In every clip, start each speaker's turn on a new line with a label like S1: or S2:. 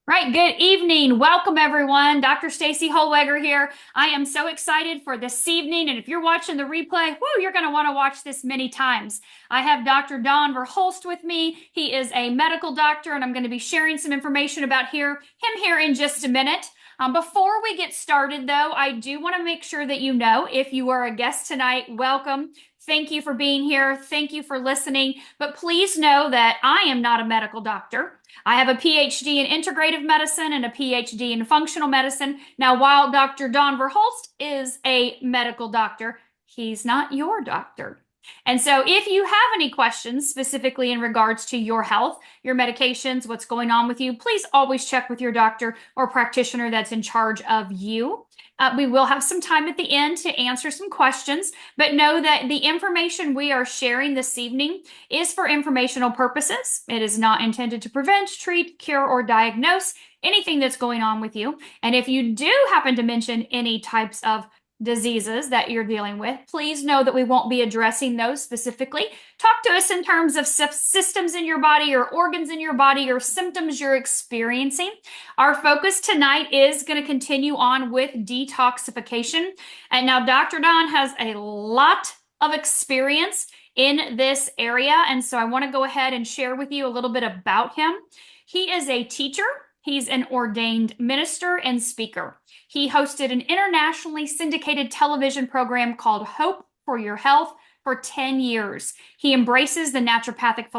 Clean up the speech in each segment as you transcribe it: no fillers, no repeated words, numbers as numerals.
S1: Right, good evening. Welcome everyone. Dr. Stacy Holweger here. I am so excited for this evening, and if you're watching the replay, whoo, you're going to want to watch this many times. I have Dr. VerHulst with me. He is a medical doctor, and I'm going to be sharing some information about him here in just a minute. Before we get started, though, I do want to make sure that you know if you are a guest tonight, welcome. Thank you for being here. Thank you for listening. But please know that I am not a medical doctor. I have a PhD in integrative medicine and a PhD in functional medicine. Now, while Dr. Don VerHulst is a medical doctor, he's not your doctor. And so if you have any questions specifically in regards to your health, your medications, what's going on with you, please always check with your doctor or practitioner that's in charge of you. We will have some time at the end to answer some questions, but know that the information we are sharing this evening is for informational purposes. It is not intended to prevent, treat, cure, or diagnose anything that's going on with you. And if you do happen to mention any types of diseases that you're dealing with, please know that we won't be addressing those specifically. Talk to us in terms of systems in your body or organs in your body or symptoms you're experiencing. Our focus tonight is going to continue on with detoxification. And now Dr. Don has a lot of experience in this area, and so I want to go ahead and share with you a little bit about him. He is a teacher. He's an ordained minister and speaker. He hosted an internationally syndicated television program called Hope for Your Health for 10 years. He embraces the naturopathic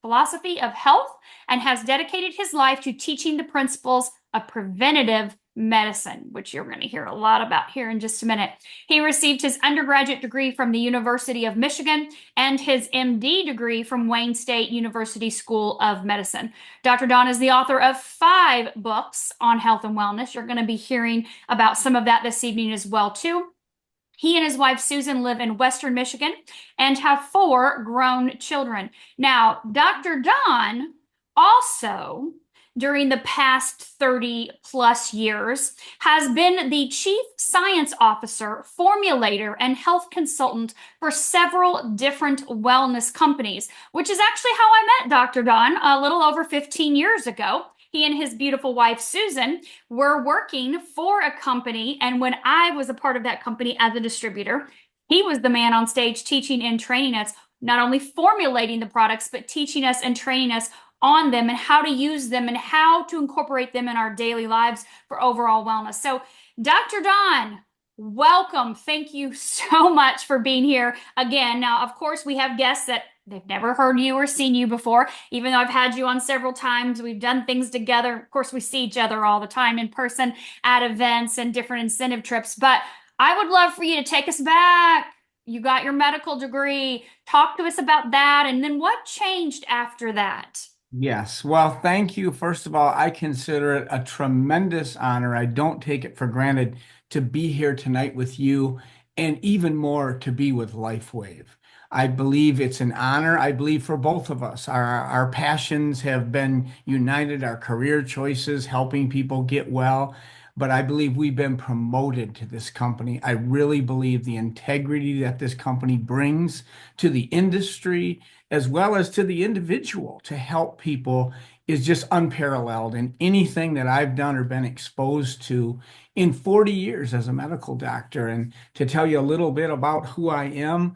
S1: philosophy of health and has dedicated his life to teaching the principles of preventative medicine, which you're going to hear a lot about here in just a minute. He received his undergraduate degree from the University of Michigan and his MD degree from Wayne State University School of Medicine. Dr. Don is the author of 5 books on health and wellness. You're going to be hearing about some of that this evening as well, too. He and his wife, Susan, live in Western Michigan and have 4 grown children. Now, Dr. Don also, during the past 30 plus years, has been the chief science officer, formulator, and health consultant for several different wellness companies, which is actually how I met Dr. Don a little over 15 years ago. He and his beautiful wife, Susan, were working for a company, and when I was a part of that company as a distributor, he was the man on stage teaching and training us, not only formulating the products, but teaching us and training us on them and how to use them and how to incorporate them in our daily lives for overall wellness. So, Dr. Don, welcome. Thank you so much for being here again. Now, of course, we have guests that they've never heard you or seen you before, even though I've had you on several times. We've done things together. Of course, we see each other all the time in person at events and different incentive trips. But I would love for you to take us back. You got your medical degree. Talk to us about that. And then what changed after that?
S2: Yes. Well, thank you. First of all, I consider it a tremendous honor. I don't take it for granted to be here tonight with you, and even more to be with LifeWave. I believe it's an honor. I believe for both of us, our passions have been united, our career choices, helping people get well. But I believe we've been promoted to this company. I really believe the integrity that this company brings to the industry as well as to the individual to help people is just unparalleled. And anything that I've done or been exposed to in 40 years as a medical doctor. And to tell you a little bit about who I am,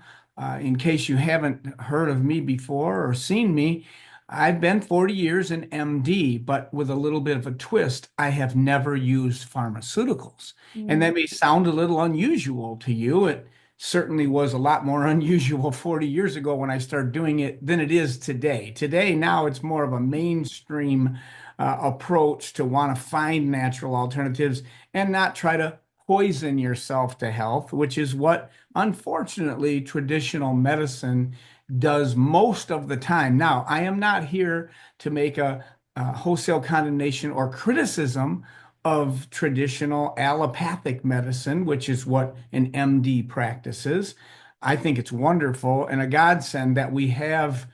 S2: in case you haven't heard of me before or seen me, I've been 40 years an MD, but with a little bit of a twist, I have never used pharmaceuticals. And that may sound a little unusual to you. It certainly was a lot more unusual 40 years ago when I started doing it than it is today. Today, now it's more of a mainstream approach to want to find natural alternatives and not try to poison yourself to health, which is what, unfortunately, traditional medicine does most of the time. Now, I am not here to make a wholesale condemnation or criticism of traditional allopathic medicine, which is what an MD practices. I think it's wonderful and a godsend that we have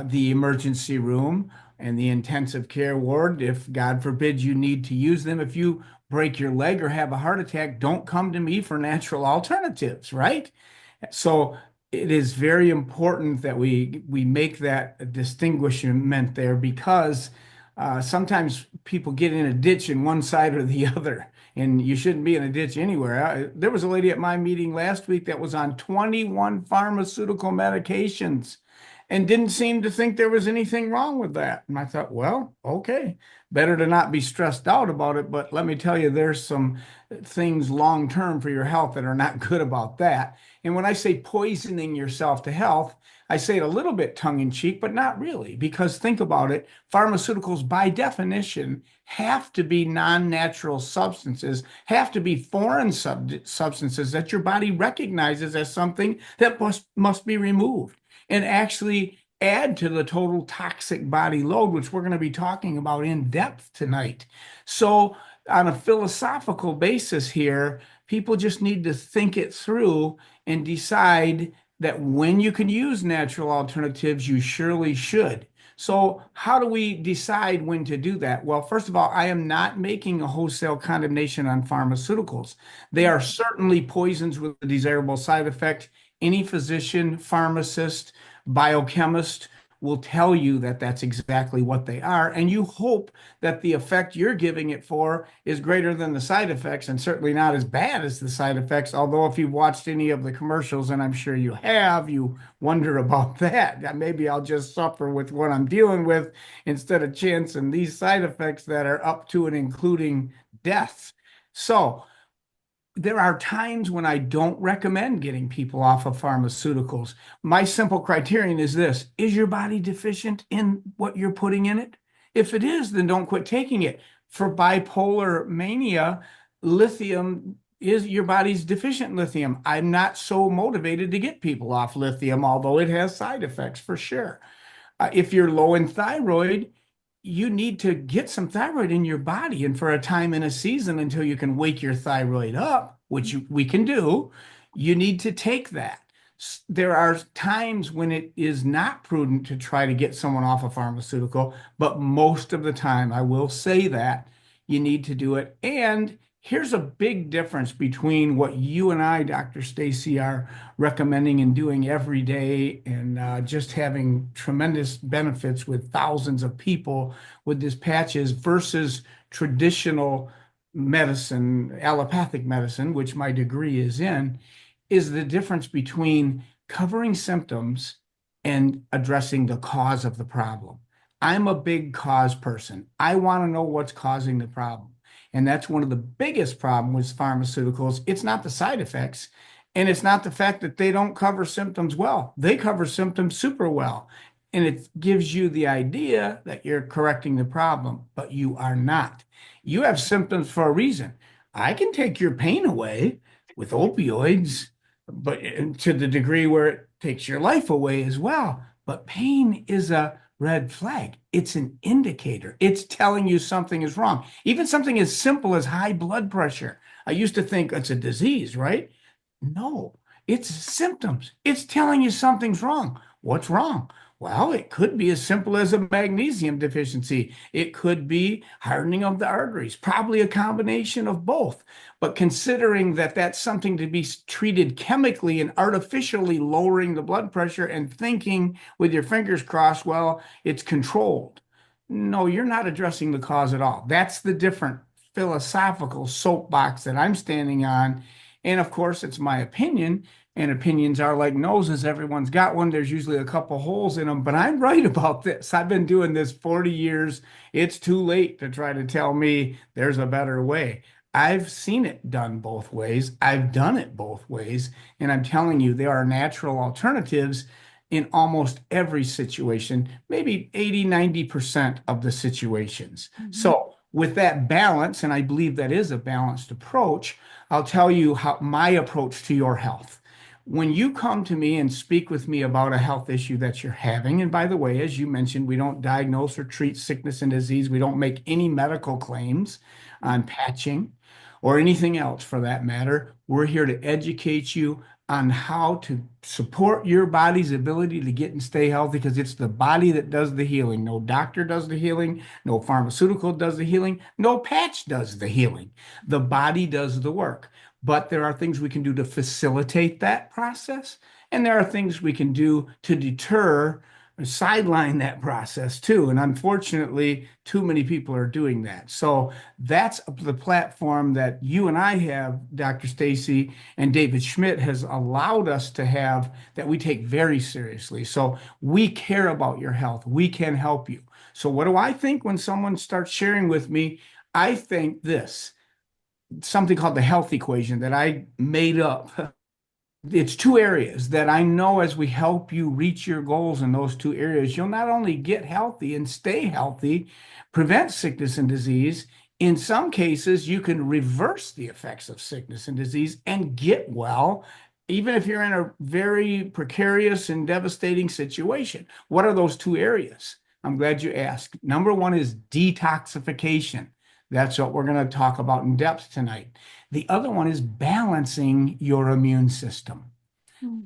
S2: the emergency room and the intensive care ward. If God forbid you need to use them, if you break your leg or have a heart attack, don't come to me for natural alternatives, right? So it is very important that we make that distinguishment there because Sometimes people get in a ditch in one side or the other, and you shouldn't be in a ditch anywhere. There was a lady at my meeting last week that was on 21 pharmaceutical medications and didn't seem to think there was anything wrong with that. And I thought, well, okay, better to not be stressed out about it. But let me tell you, there's some things long term for your health that are not good about that. And when I say poisoning yourself to health, I say it a little bit tongue in cheek, but not really, because think about it. Pharmaceuticals, by definition, have to be non-natural substances, have to be foreign substances that your body recognizes as something that must be removed and actually add to the total toxic body load, which we're going to be talking about in depth tonight. So, on a philosophical basis here, people just need to think it through and decide that when you can use natural alternatives, you surely should. So, how do we decide when to do that? Well, first of all, I am not making a wholesale condemnation on pharmaceuticals. They are certainly poisons with a desirable side effect. Any physician, pharmacist, biochemist will tell you that that's exactly what they are. And you hope that the effect you're giving it for is greater than the side effects and certainly not as bad as the side effects. Although, if you've watched any of the commercials, and I'm sure you have, you wonder about that. Maybe I'll just suffer with what I'm dealing with instead of chancing these side effects that are up to and including death. So, there are times when I don't recommend getting people off of pharmaceuticals. My simple criterion is this: is your body deficient in what you're putting in it? If it is, then don't quit taking it. For bipolar mania, lithium is your body's deficient in lithium. I'm not so motivated to get people off lithium, although it has side effects for sure. If you're low in thyroid, you need to get some thyroid in your body. And for a time in a season until you can wake your thyroid up, which we can do, you need to take that. There are times when it is not prudent to try to get someone off a pharmaceutical, but most of the time, I will say that you need to do it. And here's a big difference between what you and I, Dr. Stacy, are recommending and doing every day and just having tremendous benefits with thousands of people with these patches versus traditional medicine, allopathic medicine, which my degree is the difference between covering symptoms and addressing the cause of the problem. I'm a big cause person. I want to know what's causing the problem. And that's one of the biggest problems with pharmaceuticals. It's not the side effects, and it's not the fact that they don't cover symptoms well. They cover symptoms super well. And it gives you the idea that you're correcting the problem, but you are not. You have symptoms for a reason. I can take your pain away with opioids, but to the degree where it takes your life away as well. But pain is a red flag. It's an indicator. It's telling you something is wrong. Even something as simple as high blood pressure. I used to think it's a disease, right? No, it's symptoms. It's telling you something's wrong. What's wrong? Well, it could be as simple as a magnesium deficiency. It could be hardening of the arteries, probably a combination of both. But considering that that's something to be treated chemically and artificially lowering the blood pressure and thinking with your fingers crossed, well, it's controlled. No, you're not addressing the cause at all. That's the different philosophical soapbox that I'm standing on. And of course, it's my opinion, and opinions are like noses. Everyone's got one. There's usually a couple holes in them, but I'm right about this. I've been doing this 40 years. It's too late to try to tell me there's a better way. I've seen it done both ways. I've done it both ways. And I'm telling you, there are natural alternatives in almost every situation, maybe 80, 90% of the situations. So, with that balance, and I believe that is a balanced approach, I'll tell you how my approach to your health. When you come to me and speak with me about a health issue that you're having, and by the way, as you mentioned, we don't diagnose or treat sickness and disease. We don't make any medical claims on patching or anything else for that matter. We're here to educate you on how to support your body's ability to get and stay healthy because it's the body that does the healing. No doctor does the healing, no pharmaceutical does the healing, no patch does the healing. The body does the work. But there are things we can do to facilitate that process, and there are things we can do to deter sideline that process too. And unfortunately, too many people are doing that. So that's the platform that you and I have, Dr. Stacy, and David Schmidt has allowed us to have that we take very seriously. So we care about your health. We can help you. So what do I think when someone starts sharing with me? I think this, something called the health equation that I made up. It's two areas that I know as we help you reach your goals in those two areas, you'll not only get healthy and stay healthy, prevent sickness and disease. In some cases, you can reverse the effects of sickness and disease and get well, even if you're in a very precarious and devastating situation. What are those two areas? I'm glad you asked. Number one is detoxification. That's what we're going to talk about in depth tonight. The other one is balancing your immune system.
S1: Hmm.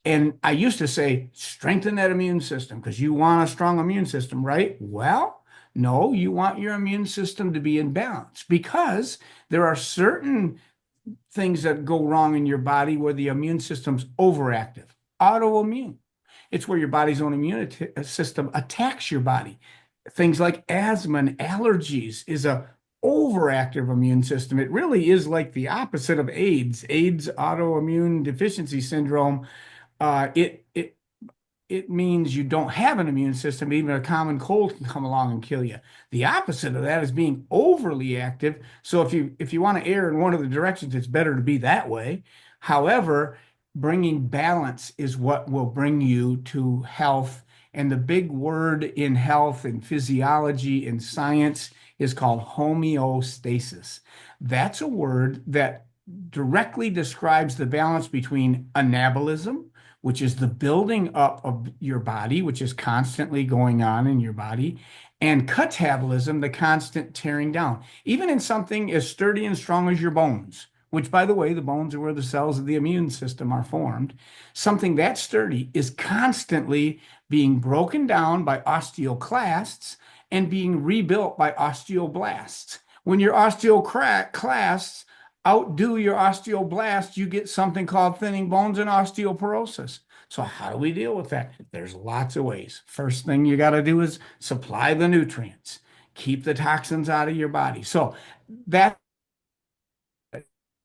S2: And I used to say, strengthen that immune system because you want a strong immune system, right? Well, no, you want your immune system to be in balance because there are certain things that go wrong in your body where the immune system's overactive. Autoimmune. It's where your body's own immune system attacks your body. Things like asthma and allergies is a overactive immune system. It really is like the opposite of AIDS. AIDS, autoimmune deficiency syndrome. Uh, it it it means you don't have an immune system. Even a common cold can come along and kill you. The opposite of that is being overly active. So if you want to err in one of the directions, it's better to be that way. However, bringing balance is what will bring you to health. And the big word in health and physiology and science is called homeostasis. That's a word that directly describes the balance between anabolism, which is the building up of your body, which is constantly going on in your body, and catabolism, the constant tearing down, even in something as sturdy and strong as your bones, which, by the way, the bones are where the cells of the immune system are formed. Something that sturdy is constantly being broken down by osteoclasts and being rebuilt by osteoblasts. When your osteoclasts outdo your osteoblasts, you get something called thinning bones and osteoporosis. So how do we deal with that? There's lots of ways. First thing you got to do is supply the nutrients, keep the toxins out of your body. So that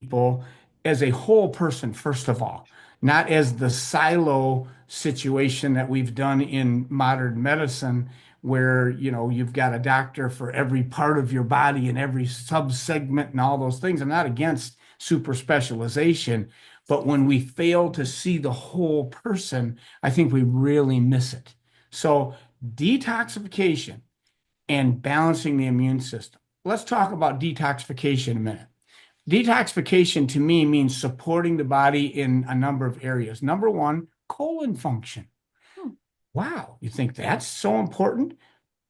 S2: people as a whole person, first of all, not as the silo situation that we've done in modern medicine, where you've got a doctor for every part of your body and every subsegment and all those things. I'm not against super specialization, but when we fail to see the whole person, I think we really miss it. So detoxification and balancing the immune system. Let's talk about detoxification a minute. Detoxification to me means supporting the body in a number of areas. Number one, colon function.
S1: Hmm.
S2: Wow, you think that's so important?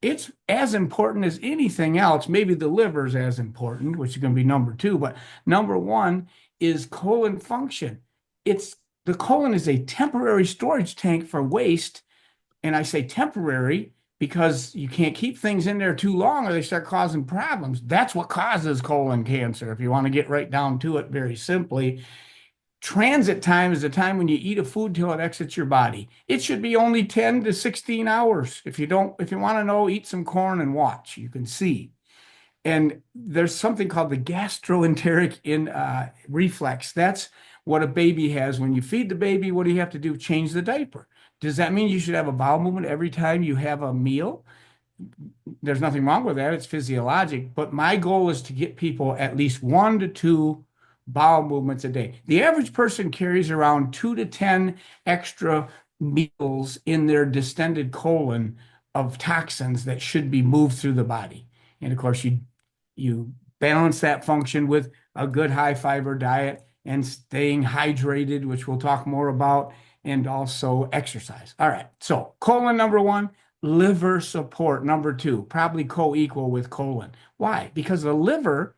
S2: It's as important as anything else. Maybe the liver is as important, which is going to be number two, but number one is colon function. It's the colon is a temporary storage tank for waste. And I say temporary because you can't keep things in there too long or they start causing problems. That's what causes colon cancer. If you want to get right down to it very simply, transit time is the time when you eat a food till it exits your body. It should be only 10 to 16 hours. If you want to know, eat some corn and watch. You can see. And there's something called the gastroenteric reflex. That's what a baby has. When you feed the baby, what do you have to do? Change the diaper. Does that mean you should have a bowel movement every time you have a meal? There's nothing wrong with that. It's physiologic. But my goal is to get people at least 1 to 2 bowel movements a day. The average person carries around 2 to 10 extra meals in their distended colon of toxins that should be moved through the body. And of course, you balance that function with a good high fiber diet and staying hydrated, which we'll talk more about, and also exercise. All right. So colon number one, liver support number two, probably co-equal with colon. Why? Because the liver,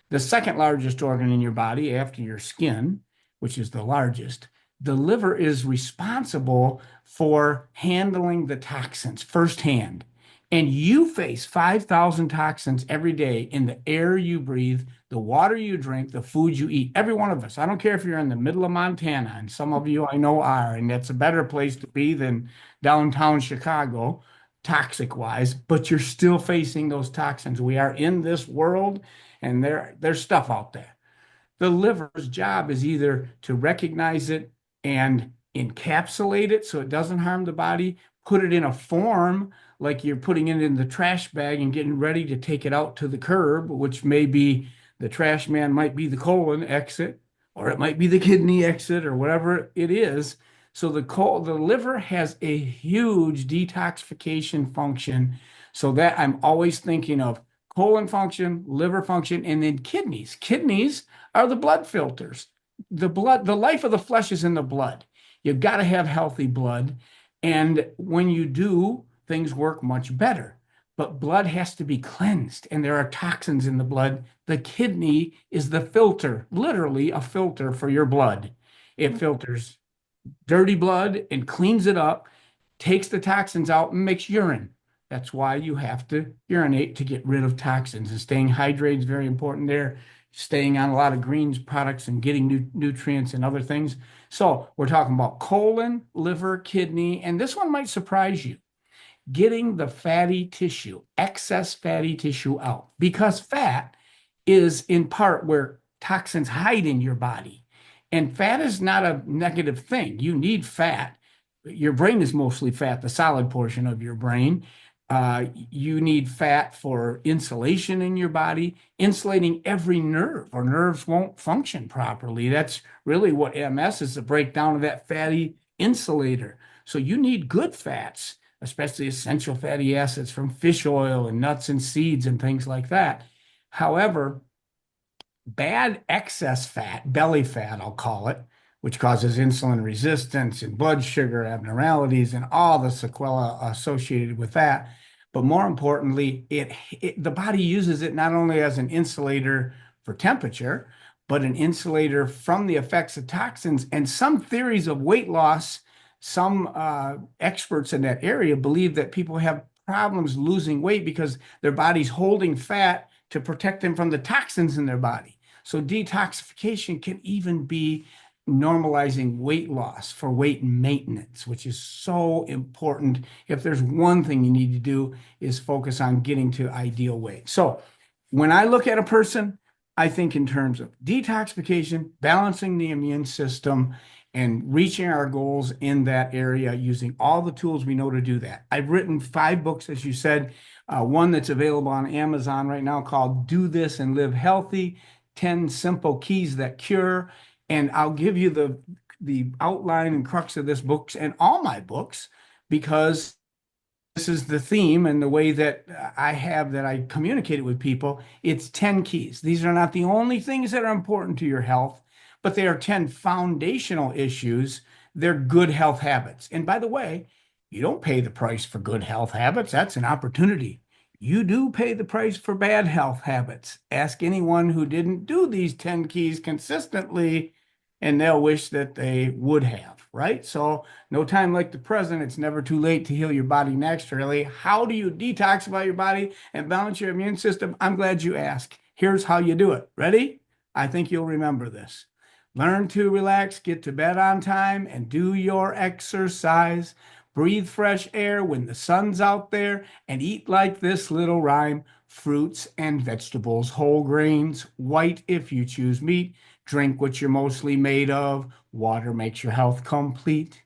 S2: the second largest organ in your body after your skin, which is the largest, the liver is responsible for handling the toxins firsthand. And you face 5,000 toxins every day in the air you breathe, the water you drink, the food you eat. Every one of us. I don't care if you're in the middle of Montana, and some of you I know are, and that's a better place to be than downtown Chicago, toxic wise, but you're still facing those toxins. We are in this world, and there's stuff out there. The liver's job is either to recognize it and encapsulate it so it doesn't harm the body, put it in a form like you're putting it in the trash bag and getting ready to take it out to the curb, which may be the trash man might be the colon exit, or it might be the kidney exit, or whatever it is. So the liver has a huge detoxification function. So that I'm always thinking of colon function, liver function, and then kidneys. Kidneys are the blood filters. The life of the flesh is in the blood. You've got to have healthy blood. And when you do, things work much better. But blood has to be cleansed, and there are toxins in the blood. The kidney is the filter, literally a filter for your blood. It filters dirty blood and cleans it up, takes the toxins out, and makes urine. That's why you have to urinate to get rid of toxins. And staying hydrated is very important there. Staying on a lot of greens products and getting nutrients and other things. So we're talking about colon, liver, kidney, and this one might surprise you. Getting the fatty tissue, excess fatty tissue out, because fat is in part where toxins hide in your body. And fat is not a negative thing. You need fat. Your brain is mostly fat, the solid portion of your brain. You need fat for insulation in your body, insulating every nerve, or nerves won't function properly. That's really what MS is, the breakdown of that fatty insulator. So you need good fats, especially essential fatty acids from fish oil and nuts and seeds and things like that. However, bad excess fat, belly fat, I'll call it, which causes insulin resistance and blood sugar abnormalities and all the sequelae associated with that. But more importantly, the body uses it not only as an insulator for temperature, but an insulator from the effects of toxins. And some theories of weight loss, some experts in that area believe that people have problems losing weight because their body's holding fat to protect them from the toxins in their body. So detoxification can even be normalizing weight loss for weight maintenance, which is so important. If there's one thing you need to do is focus on getting to ideal weight. So when I look at a person, I think in terms of detoxification, balancing the immune system, and reaching our goals in that area using all the tools we know to do that. I've written 5 books, as you said, one that's available on Amazon right now called Do This and Live Healthy, 10 Simple Keys That Cure. And I'll give you the outline and crux of this book and all my books, because this is the theme and the way that I communicate it with people. It's 10 keys. These are not the only things that are important to your health, but they are 10 foundational issues. They're good health habits. And by the way, you don't pay the price for good health habits. That's an opportunity. You do pay the price for bad health habits. Ask anyone who didn't do these 10 keys consistently, and they'll wish that they would have, right? So no time like the present. It's never too late to heal your body naturally. How do you detoxify your body and balance your immune system? I'm glad you asked. Here's how you do it. Ready? I think you'll remember this. Learn to relax, get to bed on time, and do your exercise. Breathe fresh air when the sun's out there, and eat like this little rhyme: fruits and vegetables, whole grains, white if you choose meat. Drink what you're mostly made of. Water makes your health complete.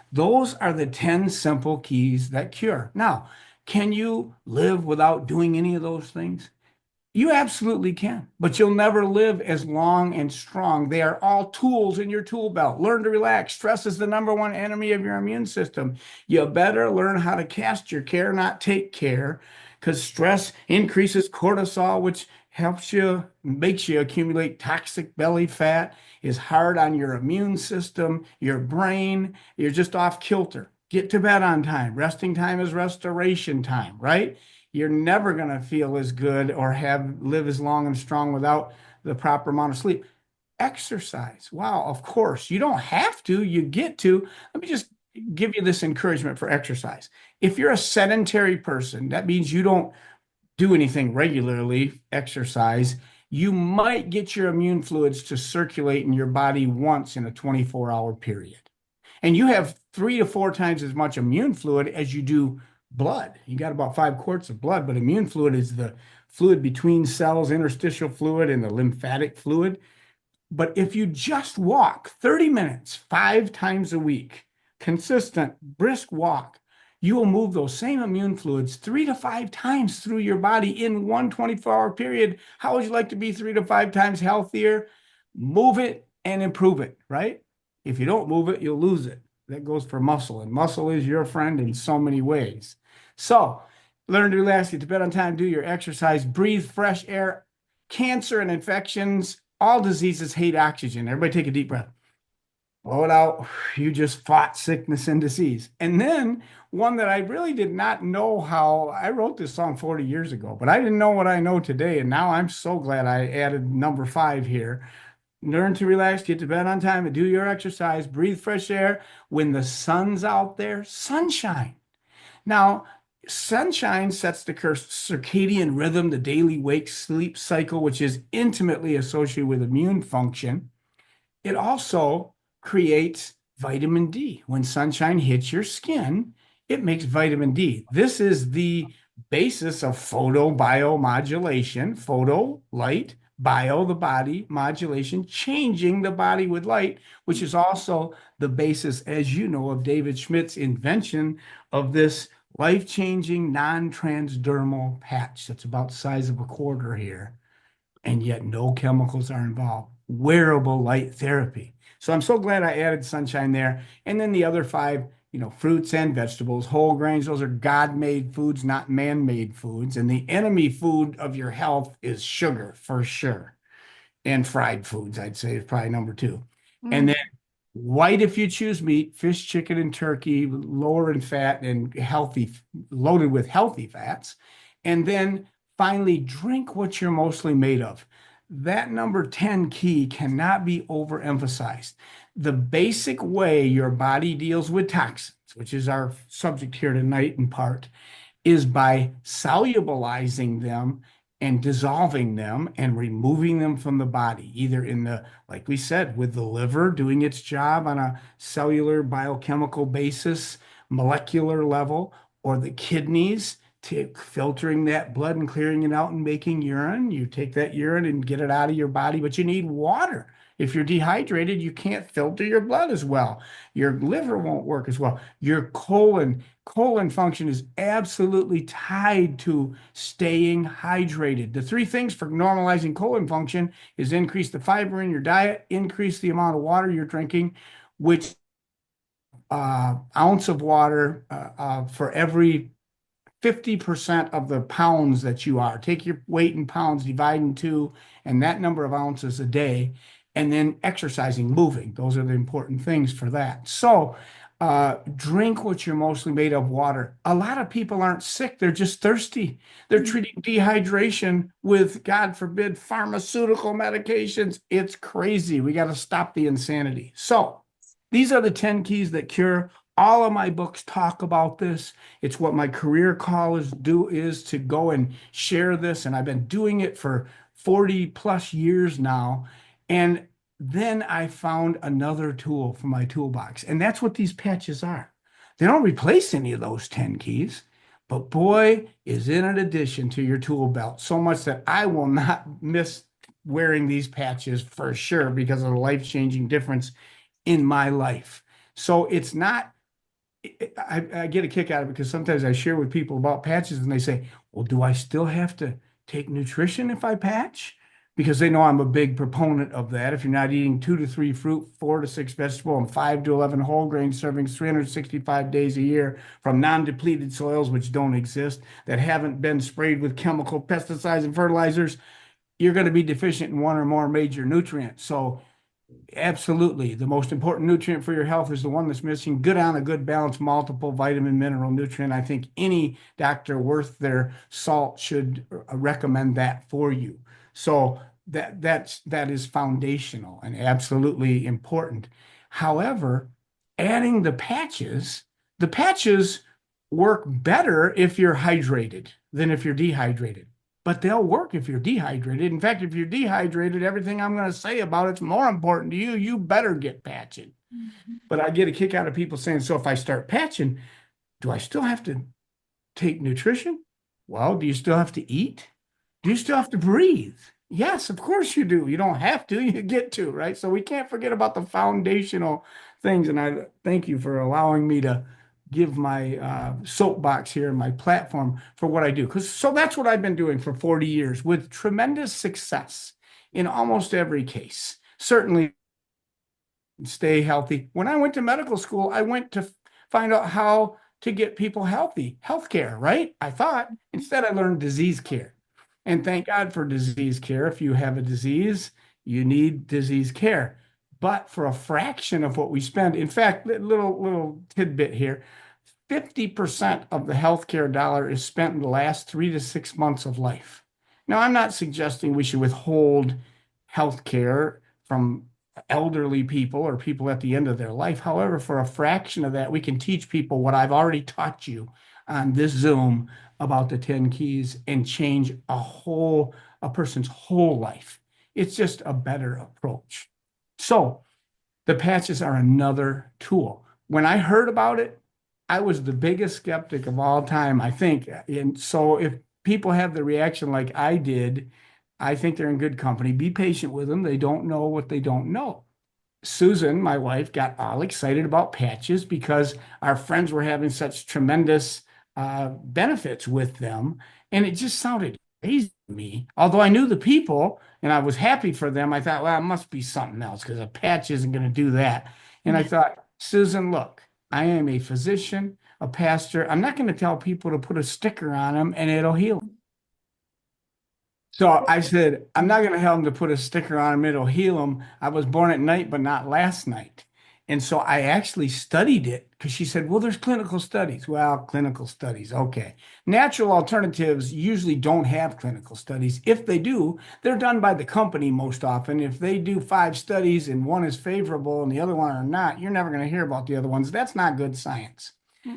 S2: Those are the 10 simple keys that cure. Now, can you live without doing any of those things? You absolutely can, but you'll never live as long and strong. They are all tools in your tool belt. Learn to relax. Stress is the number one enemy of your immune system. You better learn how to cast your care, not take care, because stress increases cortisol, which helps you, makes you accumulate toxic belly fat, is hard on your immune system, your brain. You're just off kilter. Get to bed on time. Resting time is restoration time, right? You're never going to feel as good or live as long and strong without the proper amount of sleep. Exercise. Wow, of course. You don't have to, you get to. Let me just give you this encouragement for exercise. If you're a sedentary person, that means you don't do anything regularly, exercise, you might get your immune fluids to circulate in your body once in a 24-hour period. And you have 3 to 4 times as much immune fluid as you do blood. You got about 5 quarts of blood, but immune fluid is the fluid between cells, interstitial fluid, and the lymphatic fluid. But if you just walk 30 minutes, 5 times a week, consistent, brisk walk, you will move those same immune fluids 3 to 5 times through your body in one 24-hour period. How would you like to be 3 to 5 times healthier? Move it and improve it, right? If you don't move it, you'll lose it. That goes for muscle, and muscle is your friend in so many ways. So, learn to relax, get to bed on time, do your exercise, breathe fresh air. Cancer and infections, all diseases hate oxygen. Everybody take a deep breath. Blow it out. You just fought sickness and disease. And then one that I really did not know how, I wrote this song 40 years ago, but I didn't know what I know today. And now I'm so glad I added number 5 here. Learn to relax, get to bed on time, and do your exercise, breathe fresh air. When the sun's out there, sunshine. Now, sunshine sets the circadian rhythm, the daily wake sleep cycle, which is intimately associated with immune function. It also creates vitamin D. When sunshine hits your skin, it makes vitamin D. This is the basis of photobiomodulation. Photo, light, bio, the body, modulation, changing the body with light, which is also the basis, as you know, of David Schmidt's invention of this life-changing non-transdermal patch that's about the size of a quarter here, and yet no chemicals are involved. Wearable light therapy. So I'm so glad I added sunshine there. And then the other 5, fruits and vegetables, whole grains, those are God-made foods, not man-made foods. And the enemy food of your health is sugar, for sure. And fried foods, I'd say, is probably number 2. And then white if you choose meat, fish, chicken, and turkey, lower in fat and healthy, loaded with healthy fats. And then finally, drink what you're mostly made of. That number 10 key cannot be overemphasized. The basic way your body deals with toxins, which is our subject here tonight in part, is by solubilizing them and dissolving them and removing them from the body, either in the, like we said, with the liver doing its job on a cellular biochemical basis, molecular level, or the kidneys filtering that blood and clearing it out and making urine. You take that urine and get it out of your body, but you need water. If you're dehydrated, you can't filter your blood as well. Your liver won't work as well. Your colon function is absolutely tied to staying hydrated. The 3 things for normalizing colon function is increase the fiber in your diet, increase the amount of water you're drinking, which ounce of water for every 50% of the pounds that you are. Take your weight in pounds, divide in 2, and that number of ounces a day. And then exercising, moving. Those are the important things for that. So drink what you're mostly made of, water. A lot of people aren't sick. They're just thirsty. They're treating dehydration with, God forbid, pharmaceutical medications. It's crazy. We got to stop the insanity. So these are the 10 keys that cure. All of my books talk about this. It's what my career call is to go and share this. And I've been doing it for 40 plus years now. And then I found another tool for my toolbox. And that's what these patches are. They don't replace any of those 10 keys, but boy, is it an addition to your tool belt. So much that I will not miss wearing these patches for sure because of the life-changing difference in my life. So it's not, I get a kick out of it because sometimes I share with people about patches and they say, well, do I still have to take nutrition if I patch? Because they know I'm a big proponent of that. If you're not eating 2 to 3 fruit, 4 to 6 vegetable, and 5 to 11 whole grain servings 365 days a year from non-depleted soils, which don't exist, that haven't been sprayed with chemical pesticides and fertilizers, you're going to be deficient in one or more major nutrients. So absolutely, the most important nutrient for your health is the one that's missing. Good on a good balanced multiple vitamin, mineral, nutrient. I think any doctor worth their salt should recommend that for you. So that is foundational and absolutely important. However, adding the patches work better if you're hydrated than if you're dehydrated. But they'll work if you're dehydrated. In fact, if you're dehydrated, everything I'm going to say about it's more important to you. You better get patching. But I get a kick out of people saying, so if I start patching, do I still have to take nutrition? Well, do you still have to eat? Do you still have to breathe? Yes, of course you do. You don't have to, you get to, right? So we can't forget about the foundational things. And I thank you for allowing me to give my soapbox here and my platform for what I do. Because so that's what I've been doing for 40 years with tremendous success in almost every case. Certainly stay healthy. When I went to medical school, I went to find out how to get people healthy, healthcare, right? I thought instead I learned disease care. And thank God for disease care. If you have a disease, you need disease care. But for a fraction of what we spend, in fact, little tidbit here, 50% of the healthcare dollar is spent in the last 3 to 6 months of life. Now, I'm not suggesting we should withhold healthcare from elderly people or people at the end of their life. However, for a fraction of that, we can teach people what I've already taught you on this Zoom about the 10 keys and change a person's whole life. It's just a better approach. So the patches are another tool. When I heard about it, I was the biggest skeptic of all time, I think. And so if people have the reaction like I did, I think they're in good company. Be patient with them. They don't know what they don't know. Susan, my wife, got all excited about patches because our friends were having such tremendous benefits with them. And it just sounded crazy to me. Although I knew the people and I was happy for them, I thought, well, it must be something else because a patch isn't going to do that. And I thought, Susan, look, I am a physician, a pastor. I'm not going to tell people to put a sticker on them and it'll heal them. So I said, I'm not going to tell them to put a sticker on them, it'll heal them. I was born at night, but not last night. And so I actually studied it because she said, well, there's clinical studies. Well, clinical studies, okay. Natural alternatives usually don't have clinical studies. If they do, they're done by the company most often. If they do 5 studies and one is favorable and the other one are not, you're never going to hear about the other ones. That's not good science.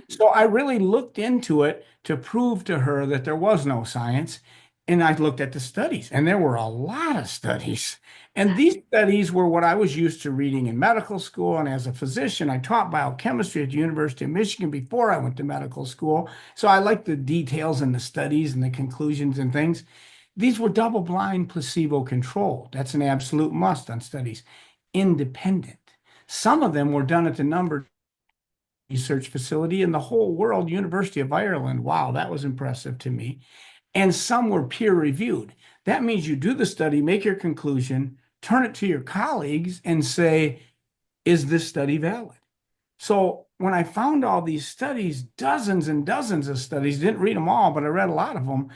S2: So I really looked into it to prove to her that there was no science. And I looked at the studies, and there were a lot of studies. And these studies were what I was used to reading in medical school. And as a physician, I taught biochemistry at the University of Michigan before I went to medical school. So I like the details and the studies and the conclusions and things. These were double-blind, placebo-controlled. That's an absolute must on studies. Independent. Some of them were done at the number research facility in the whole world, University of Ireland. Wow, that was impressive to me. And some were peer reviewed. That means you do the study, make your conclusion, turn it to your colleagues and say, is this study valid? So when I found all these studies, dozens and dozens of studies, didn't read them all, but I read a lot of them.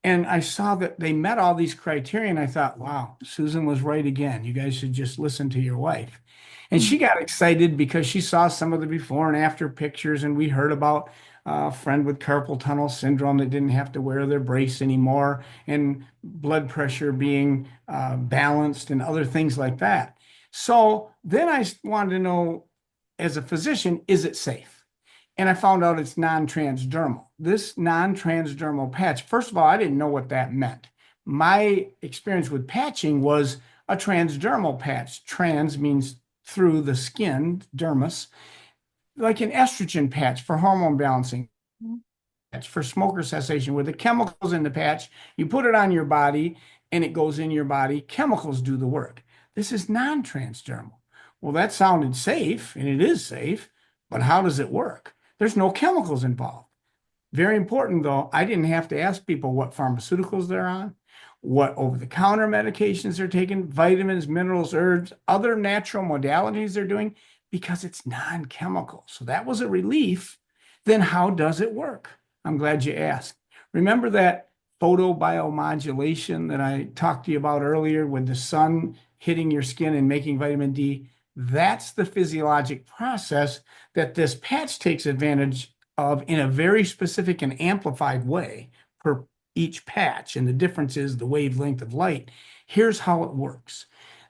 S2: And I saw that they met all these criteria. And I thought, wow, Susan was right again. You guys should just listen to your wife. And she got excited because she saw some of the before and after pictures. And we heard about a friend with carpal tunnel syndrome that didn't have to wear their brace anymore, and blood pressure being balanced and other things like that. So then I wanted to know, as a physician, is it safe? And I found out it's non-transdermal. This non-transdermal patch, first of all, I didn't know what that meant. My experience with patching was a transdermal patch. Trans means through the skin, dermis, like an estrogen patch for hormone balancing, patch for smoker cessation, where the chemicals in the patch, you put it on your body and it goes in your body. Chemicals do the work. This is non-transdermal. Well, that sounded safe, and it is safe, but how does it work? There's no chemicals involved. Very important, though, I didn't have to ask people what pharmaceuticals they're on, what over-the-counter medications they're taking, vitamins, minerals, herbs, other natural modalities they're doing, because it's non-chemical. So that was a relief. Then how does it work? I'm glad you asked. Remember that photobiomodulation that I talked to you about earlier with the sun hitting your skin and making vitamin D? That's the physiologic process that this patch takes advantage of in a very specific and amplified way per each patch. And the difference is the wavelength of light. Here's how it works.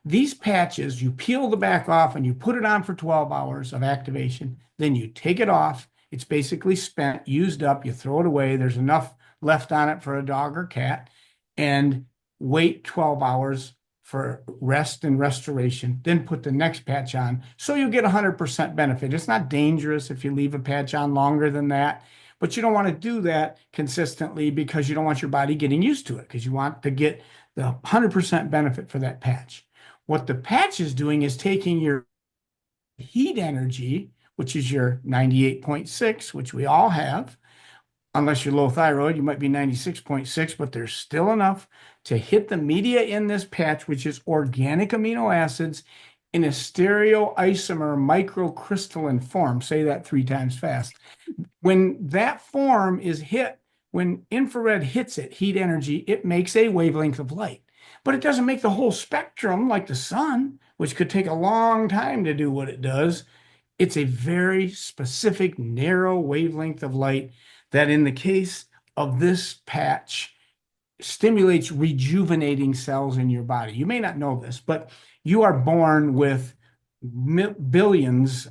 S2: These patches, you peel the back off and you put it on for 12 hours of activation. Then you take it off. It's basically spent, used up. You throw it away. There's enough left on it for a dog or cat. And wait 12 hours for rest and restoration. Then put the next patch on. So you get 100% benefit. It's not dangerous if you leave a patch on longer than that. But you don't want to do that consistently because you don't want your body getting used to it because you want to get the 100% benefit for that patch. What the patch is doing is taking your heat energy, which is your 98.6, which we all have. Unless you're low thyroid, you might be 96.6, but there's still enough to hit the media in this patch, which is organic amino acids in a stereoisomer microcrystalline form. Say that 3 times fast. When that form is hit, when infrared hits it, heat energy, it makes a wavelength of light. But it doesn't make the whole spectrum like the sun, which could take a long time to do what it does. It's a very specific, narrow wavelength of light that, in the case of this patch, stimulates rejuvenating cells in your body. You may not know this, but you are born with billions,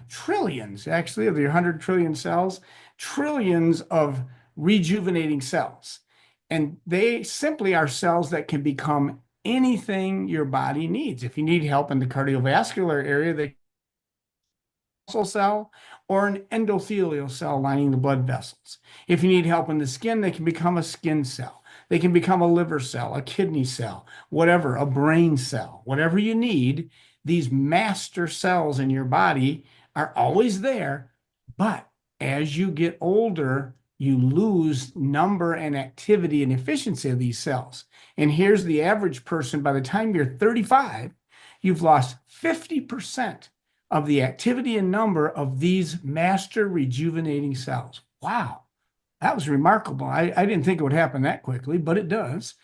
S2: trillions, actually, of your 100 trillion cells, trillions of rejuvenating cells. And they simply are cells that can become anything your body needs. If you need help in the cardiovascular area, they muscle cell or an endothelial cell lining the blood vessels. If you need help in the skin, they can become a skin cell. They can become a liver cell, a kidney cell, whatever, a brain cell, whatever you need. These master cells in your body are always there, but as you get older, you lose number and activity and efficiency of these cells. And here's the average person: by the time you're 35, you've lost 50% of the activity and number of these master rejuvenating cells. Wow, that was remarkable. I didn't think it would happen that quickly, but it does.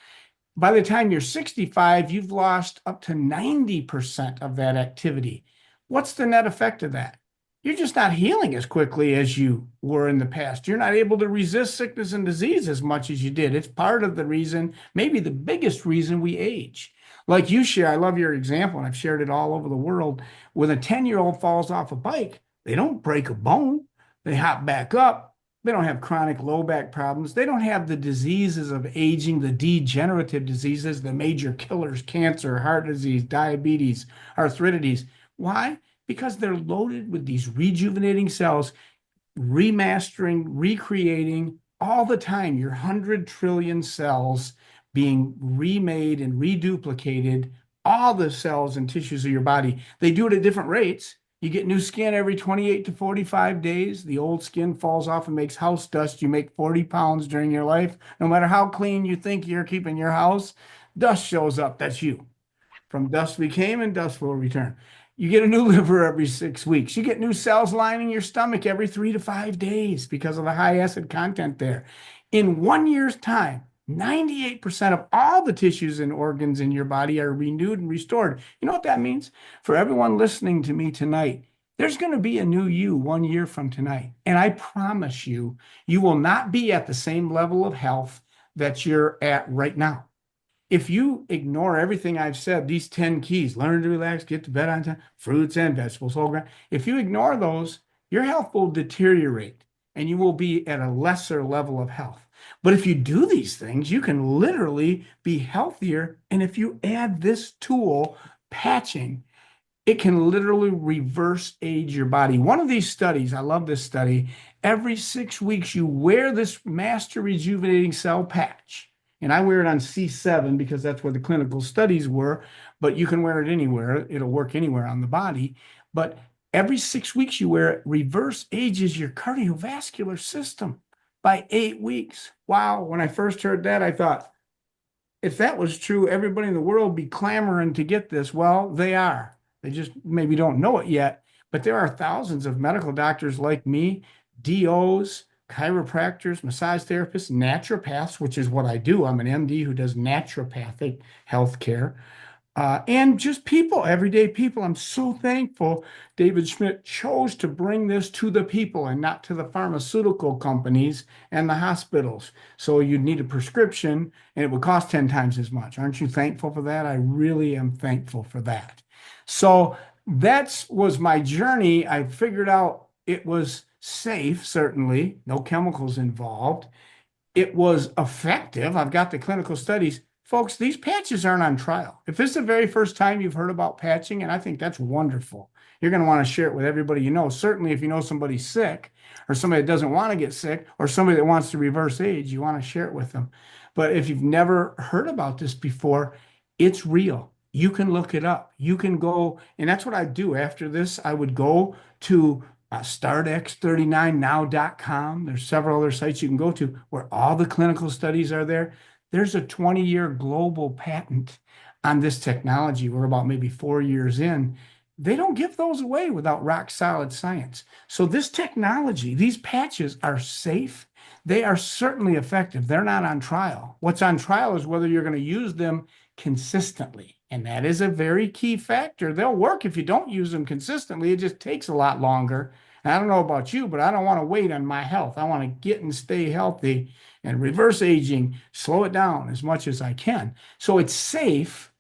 S2: By the time you're 65, you've lost up to 90% of that activity. What's the net effect of that? You're just not healing as quickly as you were in the past. You're not able to resist sickness and disease as much as you did. It's part of the reason, maybe the biggest reason, we age. Like you share, I love your example, and I've shared it all over the world. When a 10-year-old falls off a bike, they don't break a bone. They hop back up. They don't have chronic low back problems. They don't have the diseases of aging, the degenerative diseases, the major killers: cancer, heart disease, diabetes, arthritis. Why? Because they're loaded with these rejuvenating cells, remastering, recreating all the time. Your 100 trillion cells being remade and reduplicated, all the cells and tissues of your body. They do it at different rates. You get new skin every 28 to 45 days. The old skin falls off and makes house dust. You make 40 pounds during your life. No matter how clean you think you're keeping your house, dust shows up. That's you. From dust we came, and dust will return. You get a new liver every 6 weeks. You get new cells lining your stomach every 3 to 5 days because of the high acid content there. In 1 year's time, 98% of all the tissues and organs in your body are renewed and restored. You know what that means? For everyone listening to me tonight, there's going to be a new you 1 year from tonight. And I promise you, you will not be at the same level of health that you're at right now. If you ignore everything I've said, these 10 keys: learn to relax, get to bed on time, fruits and vegetables, whole grain. If you ignore those, your health will deteriorate and you will be at a lesser level of health. But if you do these things, you can literally be healthier. And if you add this tool, patching, it can literally reverse age your body. One of these studies, I love this study, every 6 weeks you wear this master rejuvenating cell patch. And I wear it on C7 because that's where the clinical studies were, but you can wear it anywhere. It'll work anywhere on the body. But every 6 weeks you wear it, reverse ages your cardiovascular system by 8 weeks. Wow. When I first heard that, I thought, if that was true, everybody in the world would be clamoring to get this. Well, they are. They just maybe don't know it yet. But there are thousands of medical doctors like me, DOs, chiropractors, massage therapists, naturopaths, which is what I do. I'm an MD who does naturopathic healthcare. and just people, everyday people. I'm so thankful David Schmidt chose to bring this to the people and not to the pharmaceutical companies and the hospitals. So you'd need a prescription and it would cost 10 times as much. Aren't you thankful for that? I really am thankful for that. So that was my journey. I figured out it was safe, certainly, no chemicals involved. It was effective. I've got the clinical studies. Folks, these patches aren't on trial. If this is the very first time you've heard about patching, and I think that's wonderful, you're going to want to share it with everybody you know. Certainly, if you know somebody sick or somebody that doesn't want to get sick or somebody that wants to reverse age, you want to share it with them. But if you've never heard about this before, it's real. You can look it up. You can go, and that's what I do. After this, I would go to startx39now.com. There's several other sites you can go to where all the clinical studies are there. There's a 20-year global patent on this technology. We're about maybe 4 years in. They don't give those away without rock solid science. So this technology, these patches are safe. They are certainly effective. They're not on trial. What's on trial is whether you're going to use them consistently. And that is a very key factor. They'll work if you don't use them consistently. It just takes a lot longer. And I don't know about you, but I don't want to wait on my health. I want to get and stay healthy and reverse aging, slow it down as much as I can. So it's safe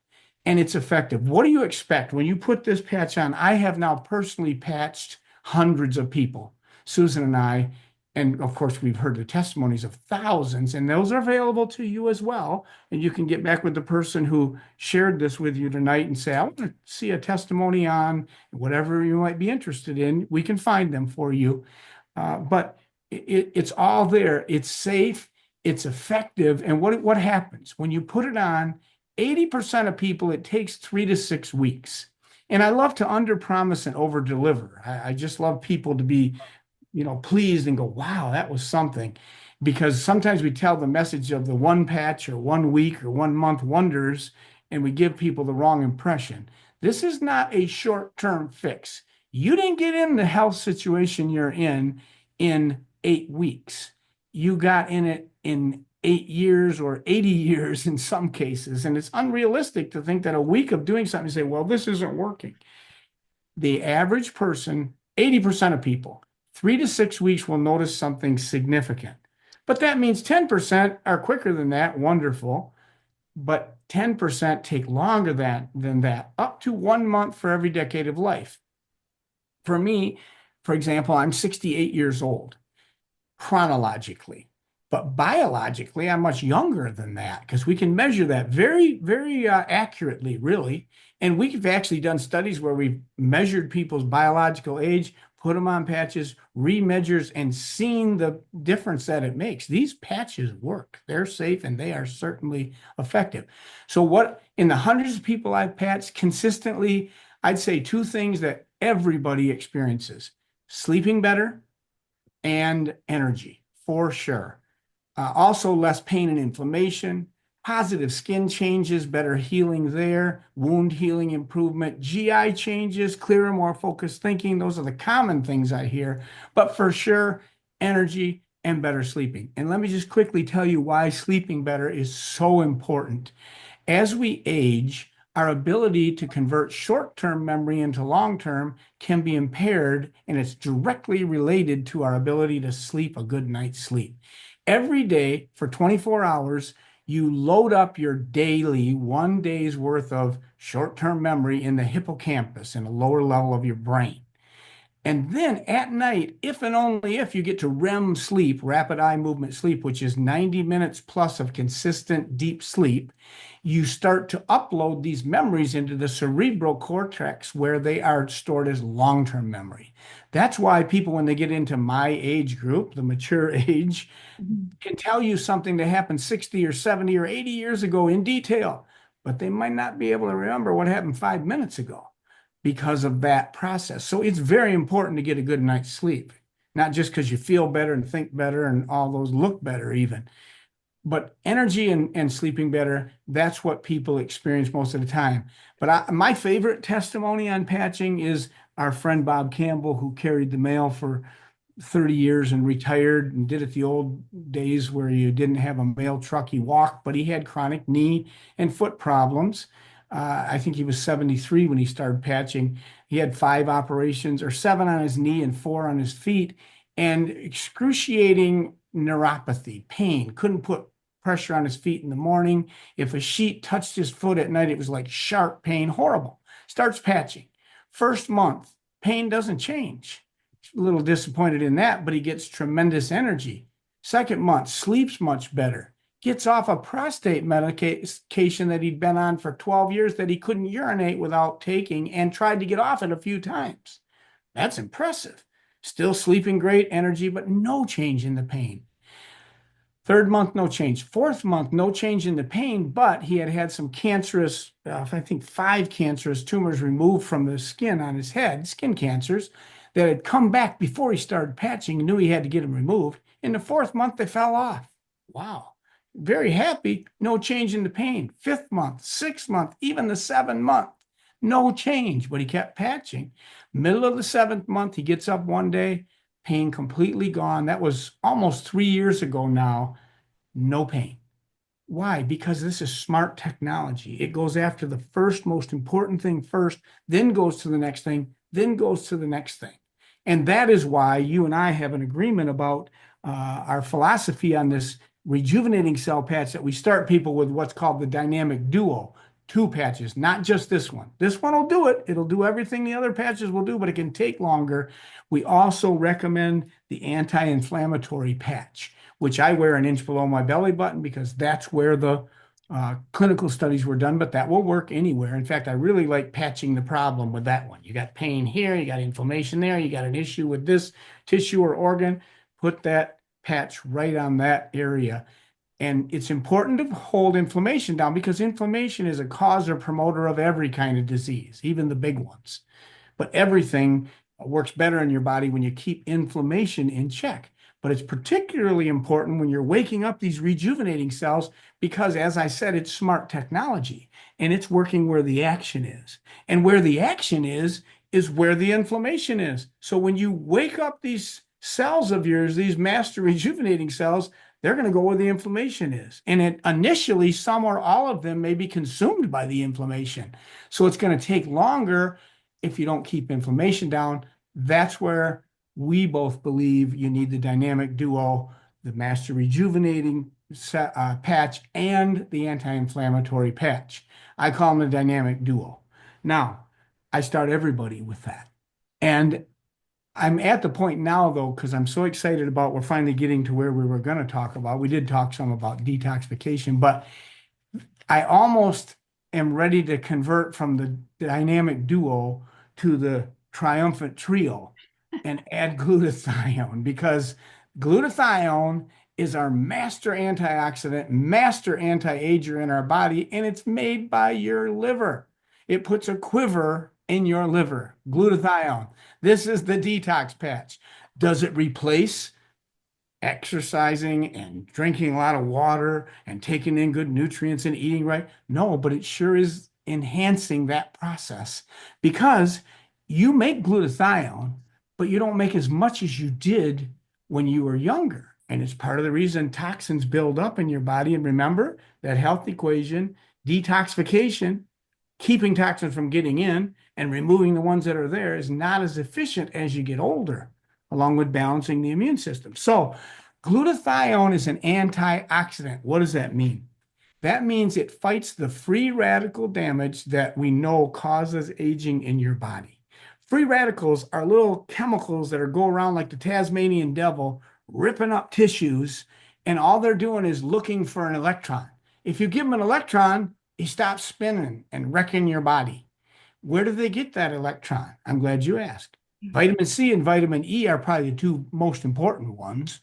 S2: and it's effective. What do you expect when you put this patch on? I have now personally patched hundreds of people, Susan and I, and of course, we've heard the testimonies of thousands, and those are available to you as well. And you can get back with the person who shared this with you tonight and say, I want to see a testimony on whatever you might be interested in. We can find them for you. But it's all there. It's safe. It's effective. And what happens when you put it on? 80% of people, it takes 3 to 6 weeks. And I love to underpromise and overdeliver. I just love people to be pleased and go, wow, that was something. Because sometimes we tell the message of the one patch or 1 week or 1 month wonders, and we give people the wrong impression. This is not a short-term fix. You didn't get in the health situation you're in 8 weeks. You got in it in 8 years or 80 years in some cases. And it's unrealistic to think that a week of doing something, you say, well, this isn't working. The average person, 80% of people, 3 to 6 weeks will notice something significant. But that means 10% are quicker than that, wonderful. But 10% take longer than that, up to 1 month for every decade of life. For me, for example, I'm 68 years old, chronologically. But biologically, I'm much younger than that because we can measure that very, very accurately, really. And we've actually done studies where we've measured people's biological age, put them on patches, remeasures, and seen the difference that it makes. These patches work. They're safe and they are certainly effective. So what, in the hundreds of people I've patched consistently, I'd say two things that everybody experiences: sleeping better and energy, for sure. Also, less pain and inflammation, positive skin changes, better healing there, wound healing improvement, GI changes, clearer, more focused thinking. Those are the common things I hear, but for sure, energy and better sleeping. And let me just quickly tell you why sleeping better is so important. As we age, our ability to convert short-term memory into long-term can be impaired, and it's directly related to our ability to sleep a good night's sleep. Every day for 24 hours, you load up your daily 1 day's worth of short-term memory in the hippocampus, in the lower level of your brain. And then at night, if and only if you get to REM sleep, rapid eye movement sleep, which is 90 minutes plus of consistent deep sleep, you start to upload these memories into the cerebral cortex where they are stored as long-term memory. That's why people, when they get into my age group, the mature age, can tell you something that happened 60 or 70 or 80 years ago in detail, but they might not be able to remember what happened 5 minutes ago because of that process. So it's very important to get a good night's sleep, not just because you feel better and think better and all those look better even, but energy and sleeping better. That's what people experience most of the time. But my favorite testimony on patching is our friend Bob Campbell, who carried the mail for 30 years and retired and did it the old days where you didn't have a mail truck. He walked, but he had chronic knee and foot problems. I think he was 73 when he started patching. He had 5 operations, or 7 on his knee and 4 on his feet, and excruciating neuropathy, pain. Couldn't put pressure on his feet in the morning. If a sheet touched his foot at night, it was like sharp pain, horrible. Starts patching. First month, pain doesn't change. A little disappointed in that, but he gets tremendous energy. Second month, sleeps much better. Gets off a prostate medication that he'd been on for 12 years that he couldn't urinate without taking, and tried to get off it a few times. That's impressive. Still sleeping great, energy, but no change in the pain. Third month, no change. Fourth month, no change in the pain, but he had had some cancerous, I think 5 cancerous tumors removed from the skin on his head, skin cancers, that had come back before he started patching. He knew he had to get them removed. In the 4th month, they fell off. Wow. Very happy, no change in the pain. 5th month, 6th month, even the 7th month, no change, but he kept patching. Middle of the 7th month, he gets up one day, pain completely gone. That was almost 3 years ago now. No pain. Why? Because this is smart technology. It goes after the first most important thing first, then goes to the next thing, then goes to the next thing. And that is why you and I have an agreement about our philosophy on this rejuvenating cell patch, that we start people with what's called the dynamic duo. 2 patches, not just this one. This one will do it. It'll do everything the other patches will do, but it can take longer. We also recommend the anti-inflammatory patch, which I wear an inch below my belly button because that's where the clinical studies were done, but that will work anywhere. In fact, I really like patching the problem with that one. You got pain here, you got inflammation there, you got an issue with this tissue or organ, put that patch right on that area. And it's important to hold inflammation down, because inflammation is a cause or promoter of every kind of disease, even the big ones. But everything works better in your body when you keep inflammation in check. But it's particularly important when you're waking up these rejuvenating cells, because, as I said, it's smart technology and it's working where the action is. And where the action is where the inflammation is. So when you wake up these cells of yours, these master rejuvenating cells, they're going to go where the inflammation is. And initially, some or all of them may be consumed by the inflammation. So it's going to take longer if you don't keep inflammation down. That's where we both believe you need the dynamic duo, the master rejuvenating patch and the anti-inflammatory patch. I call them the dynamic duo. Now, I start everybody with that. And I'm at the point now, though, because I'm so excited about we're finally getting to where we were going to talk about. We did talk some about detoxification, but I almost am ready to convert from the dynamic duo to the triumphant trio and add glutathione, because glutathione is our master antioxidant, master anti-ager in our body, and it's made by your liver. It puts a quiver in your liver, glutathione. This is the detox patch. Does it replace exercising and drinking a lot of water and taking in good nutrients and eating right? No, but it sure is enhancing that process, because you make glutathione, but you don't make as much as you did when you were younger. And it's part of the reason toxins build up in your body. And remember that health equation: detoxification, keeping toxins from getting in and removing the ones that are there, is not as efficient as you get older, along with balancing the immune system. So glutathione is an antioxidant. What does that mean? That means it fights the free radical damage that we know causes aging in your body. Free radicals are little chemicals that go around like the Tasmanian devil, ripping up tissues, and all they're doing is looking for an electron. If you give them an electron, he stops spinning and wrecking your body. Where do they get that electron? I'm glad you asked. Vitamin C and vitamin E are probably the 2 most important ones.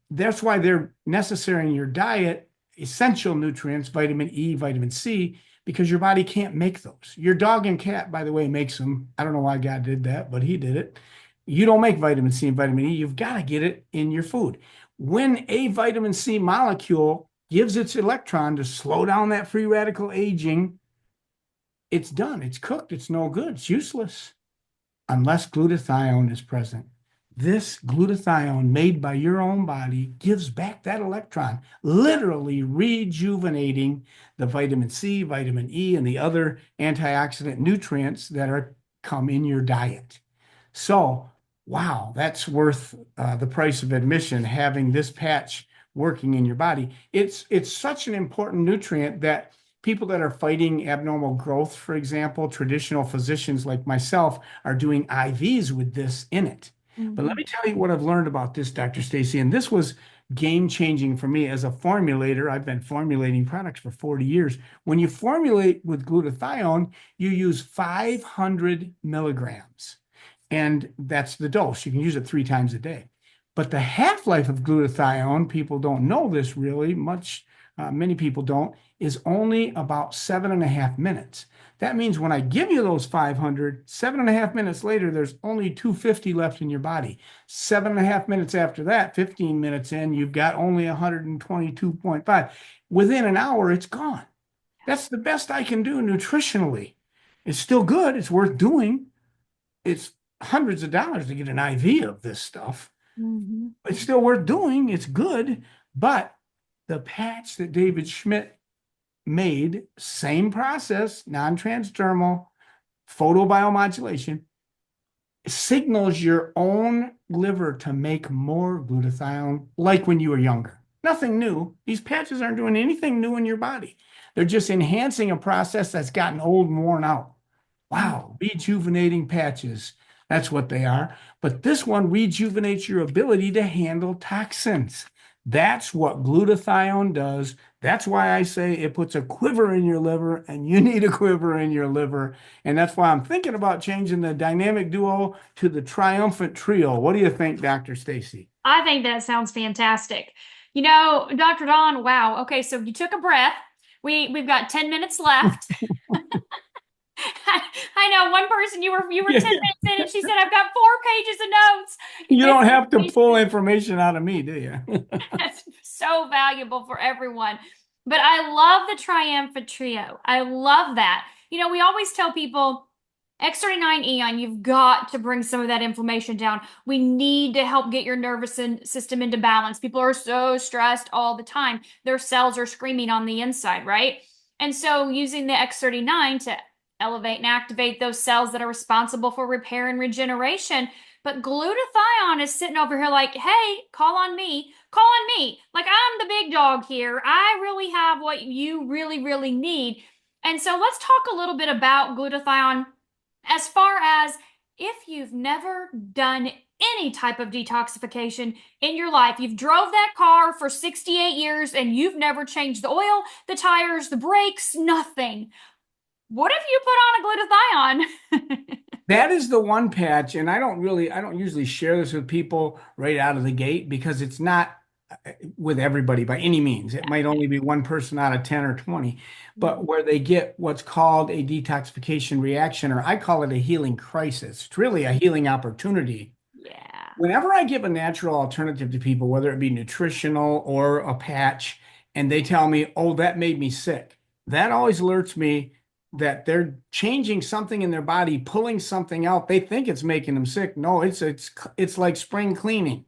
S2: That's why they're necessary in your diet, essential nutrients, vitamin E, vitamin C, because your body can't make those. Your dog and cat, by the way, makes them. I don't know why God did that, but he did it. You don't make vitamin C and vitamin E. You've got to get it in your food. When a vitamin C molecule gives its electron to slow down that free radical aging, it's done. It's cooked. It's no good. It's useless unless glutathione is present. this glutathione made by your own body gives back that electron, literally rejuvenating the vitamin C, vitamin E, and the other antioxidant nutrients that are come in your diet. So, wow, that's worth the price of admission having this patch working in your body. It's such an important nutrient that people that are fighting abnormal growth, for example, traditional physicians like myself are doing IVs with this in it. But let
S1: Mhm.
S2: me tell you what I've learned about this, Dr. Stacy, and this was game changing for me as a formulator. I've been formulating products for 40 years. When you formulate with glutathione, you use 500 milligrams, and that's the dose. You can use it 3 times a day. But the half-life of glutathione, people don't know this really much, many people don't, is only about 7.5 minutes. That means when I give you those 500, 7.5 minutes later, there's only 250 left in your body. 7.5 minutes after that, 15 minutes in, you've got only 122.5. Within an hour, it's gone. That's the best I can do nutritionally. It's still good. It's worth doing. It's hundreds of dollars to get an IV of this stuff.
S1: Mhm.
S2: It's still worth doing. It's good. But the patch that David Schmidt made, same process, non-transdermal, photobiomodulation, signals your own liver to make more glutathione like when you were younger. Nothing new. These patches aren't doing anything new in your body. They're just enhancing a process that's gotten old and worn out. Wow, rejuvenating patches. That's what they are. But this one rejuvenates your ability to handle toxins. That's what glutathione does. That's why I say it puts a quiver in your liver, and you need a quiver in your liver. And that's why I'm thinking about changing the dynamic duo to the triumphant trio. What do you think, Dr. Stacy?
S1: I think that sounds fantastic. You know, Dr. Don, wow. Okay, so you took a breath. We've got 10 minutes left. I know one person you were 10
S2: Yeah.
S1: minutes in and she said, I've got 4 pages of notes.
S2: You
S1: This
S2: don't have to pull
S1: information
S2: information out of me, do you?
S1: is so valuable for everyone. But I love the triumphant trio. I love that. You know, we always tell people X39 Eon, you've got to bring some of that inflammation down. We need to help get your nervous system into balance. People are so stressed all the time. Their cells are screaming on the inside, right? And so using the X39 to elevate and activate those cells that are responsible for repair and regeneration. But glutathione is sitting over here like, hey, call on me. Call on me. Like I'm the big dog here. I really have what you really, really need. And so let's talk a little bit about glutathione as far as if you've never done any type of detoxification in your life, you've drove that car for 68 years and you've never changed the oil, the tires, the brakes, nothing. What if you put on a glutathione?
S2: That is the one patch, and I don't usually share this with people right out of the gate because it's not with everybody by any means. It might only be one person out of 10 or 20, but where they get what's called a detoxification reaction, or I call it a healing crisis. It's really a healing opportunity.
S1: Yeah.
S2: Whenever I give a natural alternative to people, whether it be nutritional or a patch, and they tell me, oh, that made me sick, that always alerts me that they're changing something in their body, pulling something out. They think it's making them sick. No, it's like spring cleaning.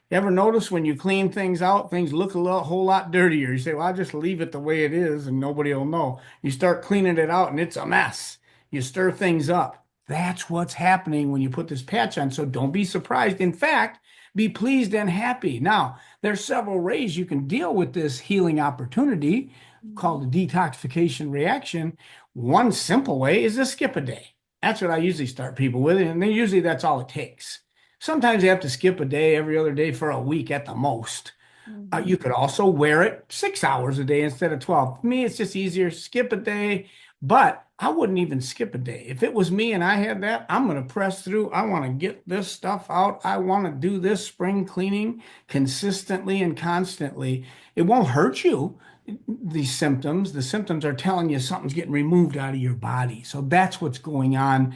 S2: You ever notice when you clean things out, things look whole lot dirtier? You say, well, I'll just leave it the way it is and nobody will know. You start cleaning it out and it's a mess. You stir things up. That's what's happening when you put this patch on. So don't be surprised. In fact, be pleased and happy. Now, there's several ways you can deal with this healing opportunity called the detoxification reaction. One simple way is to skip a day. That's what I usually start people with, and then usually that's all it takes. Sometimes you have to skip a day every other day for a week at the most.
S1: Mhm.
S2: You could also wear it 6 hours a day instead of 12. For me, it's just easier. Skip a day, but I wouldn't even skip a day. If it was me and I had that, I'm going to press through. I want to get this stuff out. I want to do this spring cleaning consistently and constantly. It won't hurt you. The symptoms are telling you something's getting removed out of your body. So that's what's going on.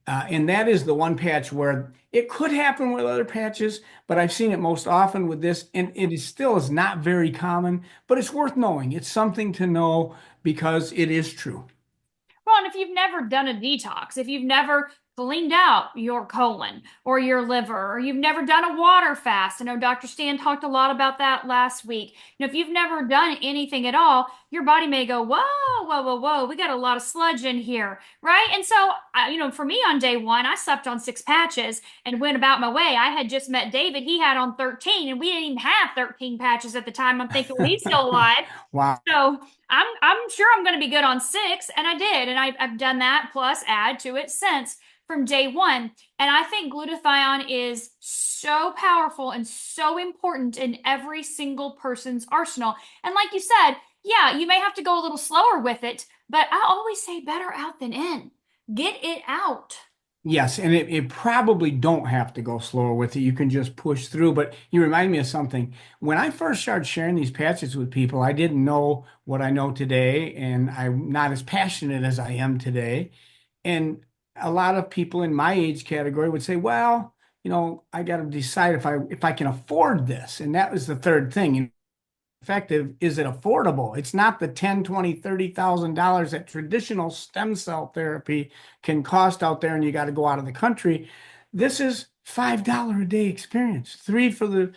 S2: And that is the one patch where it could happen with other patches, but I've seen it most often with this, and it is still is not very common, but it's worth knowing. It's something to know because it is true.
S1: Well, and if you've never done a detox, if you've never cleaned out your colon or your liver, or you've never done a water fast. I know Dr. Stan talked a lot about that last week. If you've never done anything at all, your body may go, whoa, whoa, whoa, whoa, we got a lot of sludge in here, right? And so, for me on day one, I slept on 6 patches and went about my way. I had just met David. He had on 13, and we didn't even have 13 patches at the time. I'm thinking, well, he's still alive.
S2: Wow.
S1: So I'm sure I'm going to be good on 6, and I did, and I've done that plus add to it since from day one. And I think glutathione is so powerful and so important in every single person's arsenal. And like you said, yeah, you may have to go a little slower with it, but I always say better out than in. Get it out.
S2: Yes, and it probably don't have to go slower with it. You can just push through. But you remind me of something. When I first started sharing these patches with people, I didn't know what I know today, and I'm not as passionate as I am today. And a lot of people in my age category would say, well, I got to decide if I can afford this. And that was the third thing. Effective, is it affordable? It's not the 10, 20, $30,000 that traditional stem cell therapy can cost out there, and you got to go out of the country. This is $5 a day experience, three for the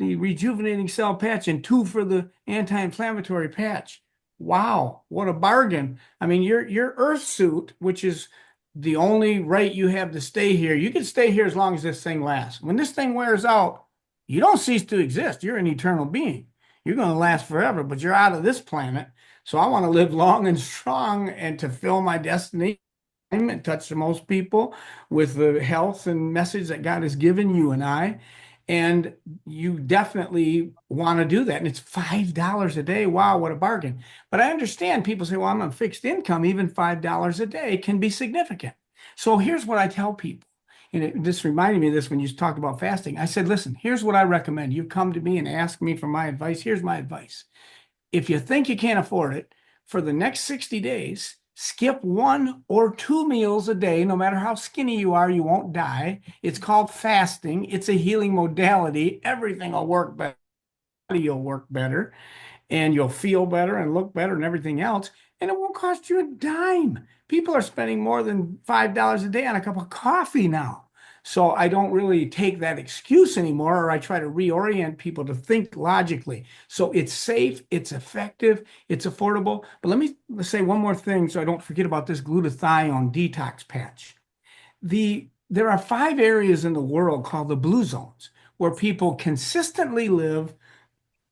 S2: rejuvenating cell patch and two for the anti-inflammatory patch. Wow, what a bargain. I mean, your Earth suit, which is the only right you have to stay here, you can stay here as long as this thing lasts. When this thing wears out, you don't cease to exist. You're an eternal being. You're going to last forever, but you're out of this planet. So I want to live long and strong and to fill my destiny and touch the most people with the health and message that God has given you and I. And you definitely want to do that. And it's $5 a day. Wow, what a bargain. But I understand people say, well, I'm on fixed income. Even $5 a day can be significant. So here's what I tell people. And this reminded me of this when you talked about fasting. I said, listen, here's what I recommend. You come to me and ask me for my advice. Here's my advice. If you think you can't afford it, for the next 60 days, skip 1 or 2 meals a day. No matter how skinny you are, you won't die. It's called fasting. It's a healing modality. Everything will work better. You'll work better, and you'll feel better and look better and everything else. And it won't cost you a dime. People are spending more than $5 a day on a cup of coffee now. So I don't really take that excuse anymore, or I try to reorient people to think logically. So it's safe, it's effective, it's affordable. But let's say one more thing so I don't forget about this glutathione detox patch. There are 5 areas in the world called the blue zones where people consistently live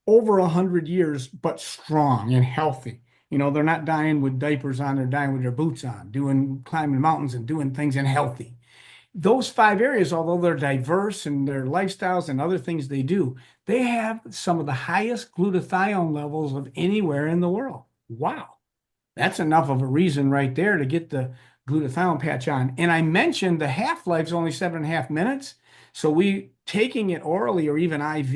S2: over 100 years, but strong and healthy. They're not dying with diapers on, they're dying with their boots on, climbing mountains and doing things and healthy. Those 5 areas, although they're diverse in their lifestyles and other things they do, they have some of the highest glutathione levels of anywhere in the world. Wow. That's enough of a reason right there to get the glutathione patch on. And I mentioned the half-life's only 7.5 minutes. So taking it orally or even IV,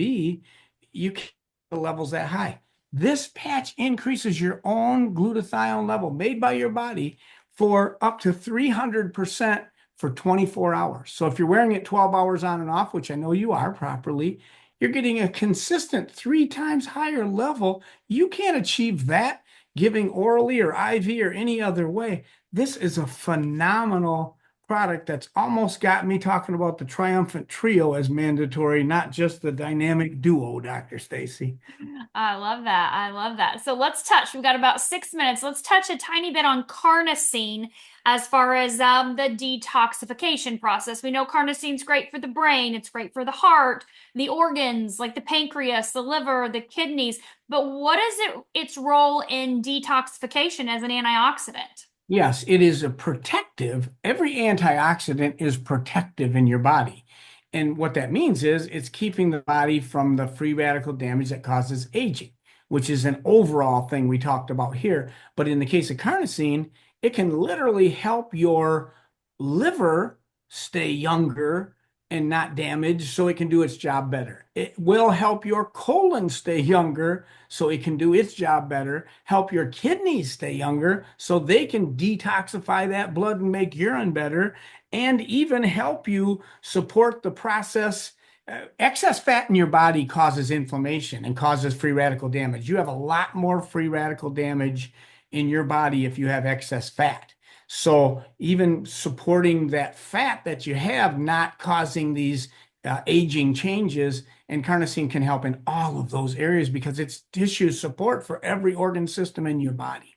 S2: you can't get the levels that high. This patch increases your own glutathione level made by your body for up to 300% for 24 hours. So if you're wearing it 12 hours on and off, which I know you are properly, you're getting a consistent 3 times higher level. You can't achieve that giving orally or IV or any other way. This is a phenomenal product that's almost got me talking about the triumphant trio as mandatory, not just the dynamic duo, Dr. Stacy.
S1: I love that. I love that. So we've got about 6 minutes. Let's touch a tiny bit on carnosine as far as the detoxification process. We know carnosine's great for the brain. It's great for the heart, the organs like the pancreas, the liver, the kidneys. But what is its role in detoxification as an antioxidant?
S2: Yes, it is a protective. Every antioxidant is protective in your body. And what that means is it's keeping the body from the free radical damage that causes aging, which is an overall thing we talked about here. But in the case of carnosine, it can literally help your liver stay younger and not damaged so it can do its job better. It will help your colon stay younger so it can do its job better, help your kidneys stay younger so they can detoxify that blood and make urine better, and even help you support the process. Excess fat in your body causes inflammation and causes free radical damage. You have a lot more free radical damage in your body if you have excess fat. So even supporting that fat that you have, not causing these aging changes, and carnosine can help in all of those areas because it's tissue support for every organ system in your body.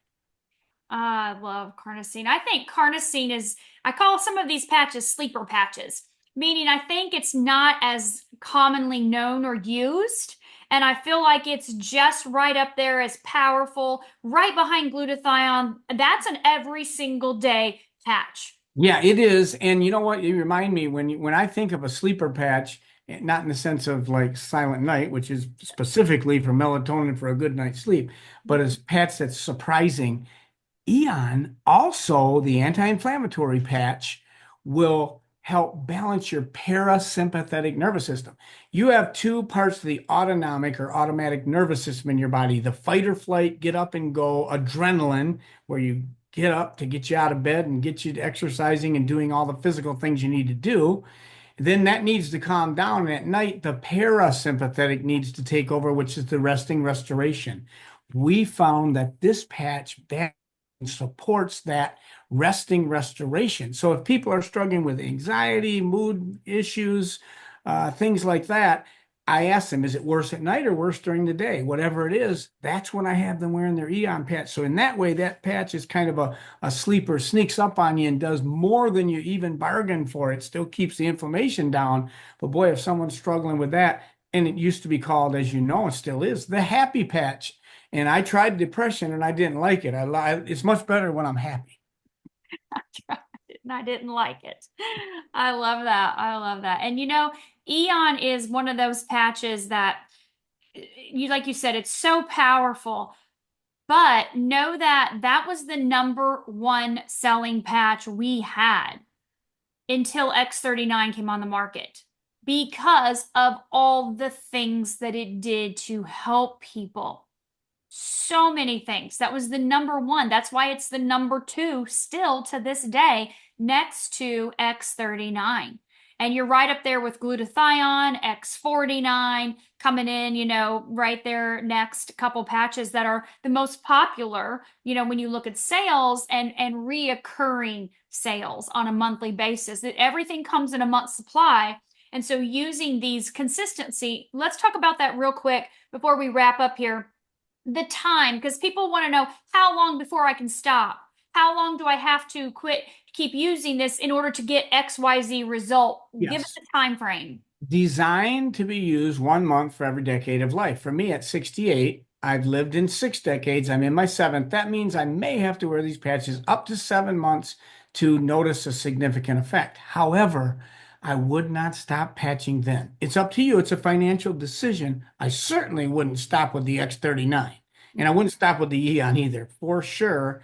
S1: I love carnosine. I think carnosine is, I call some of these patches sleeper patches, meaning I think it's not as commonly known or used. And I feel like it's just right up there as powerful, right behind glutathione. That's an every single day patch.
S2: Yeah, it is. And you know what? You remind me when I think of a sleeper patch, not in the sense of like Silent Night, which is specifically for melatonin for a good night's sleep, but as patch that's surprising. Eon, also the anti-inflammatory patch, will help balance your parasympathetic nervous system. You have two parts of the autonomic or automatic nervous system in your body, the fight or flight, get up and go, adrenaline, where you get up to get you out of bed and get you to exercising and doing all the physical things you need to do. Then that needs to calm down. And at night, the parasympathetic needs to take over, which is the resting restoration. We found that this patch supports that resting restoration. So if people are struggling with anxiety, mood issues, things like that, I ask them, is it worse at night or worse during the day? Whatever it is, that's when I have them wearing their Eon patch. So in that way, that patch is kind of a sleeper, sneaks up on you and does more than you even bargained for. It still keeps the inflammation down. But boy, if someone's struggling with that, and it used to be called, as you know, it still is, the happy patch. And I tried depression and I didn't like it. It's much better when I'm happy.
S1: I tried it and I didn't like it. I love that. I love that. And you know, Eon is one of those patches that you, like you said, it's so powerful. But know that that was the number one selling patch we had until X39 came on the market because of all the things that it did to help people. So many things. That was the number one. That's why it's the number two still to this day, next to X39. And you're right up there with glutathione, X49 coming in, you know, right there next. Couple patches that are the most popular, you know, when you look at sales and reoccurring sales on a monthly basis. That everything comes in a month's supply. And so using these consistency, let's talk about that real quick before we wrap up here. The time, because people want to know how long before I can stop. How long do I have to quit, keep using this in order to get XYZ result? Give us
S2: Yes.
S1: a time frame.
S2: Designed to be used 1 month for every decade of life. For me, at 68, I've lived in 6 decades. I'm in my seventh. That means I may have to wear these patches up to 7 months to notice a significant effect. However, I would not stop patching then. It's up to you. It's a financial decision. I certainly wouldn't stop with the X39, and I wouldn't stop with the Eon either, for sure.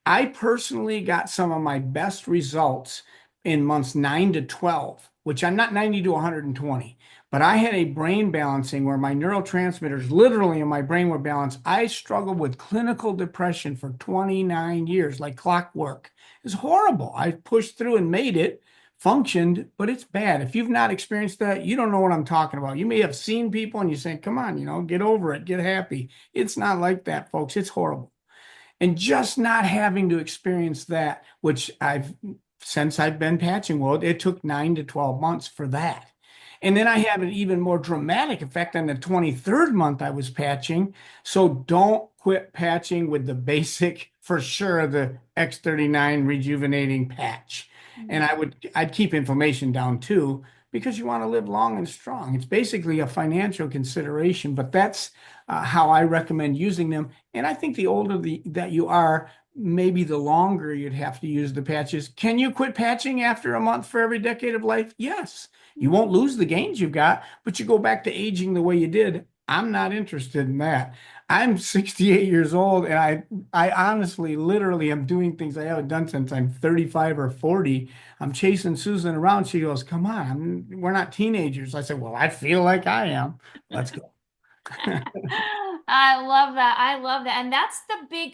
S2: I personally got some of my best results in months 9 to 12, which I'm not 90 to 120, but I had a brain balancing where my neurotransmitters literally in my brain were balanced. I struggled with clinical depression for 29 years, like clockwork. It's horrible. I pushed through and made it, functioned, but it's bad. If you've not experienced that, you don't know what I'm talking about. You may have seen people and you say, come on, get over it, get happy. It's not like that, folks. It's horrible. And just not having to experience that, which since I've been patching world, it took 9 to 12 months for that. And then I had an even more dramatic effect on the 23rd month I was patching. So don't quit patching with the basic, for sure, the X39 rejuvenating patch. And I'd keep inflammation down too, because you want to live long and strong. It's basically a financial consideration, but that's how I recommend using them. And I think the older that you are, maybe the longer you'd have to use the patches. Can you quit patching after a month for every decade of life? Yes. You won't lose the gains you've got, but you go back to aging the way you did. I'm not interested in that. I'm 68 years old, and I honestly, literally am doing things I haven't done since I'm 35 or 40. I'm chasing Susan around. She goes, come on, we're not teenagers. I said, well, I feel like I am. Let's go.
S1: I love that. I love that. And that's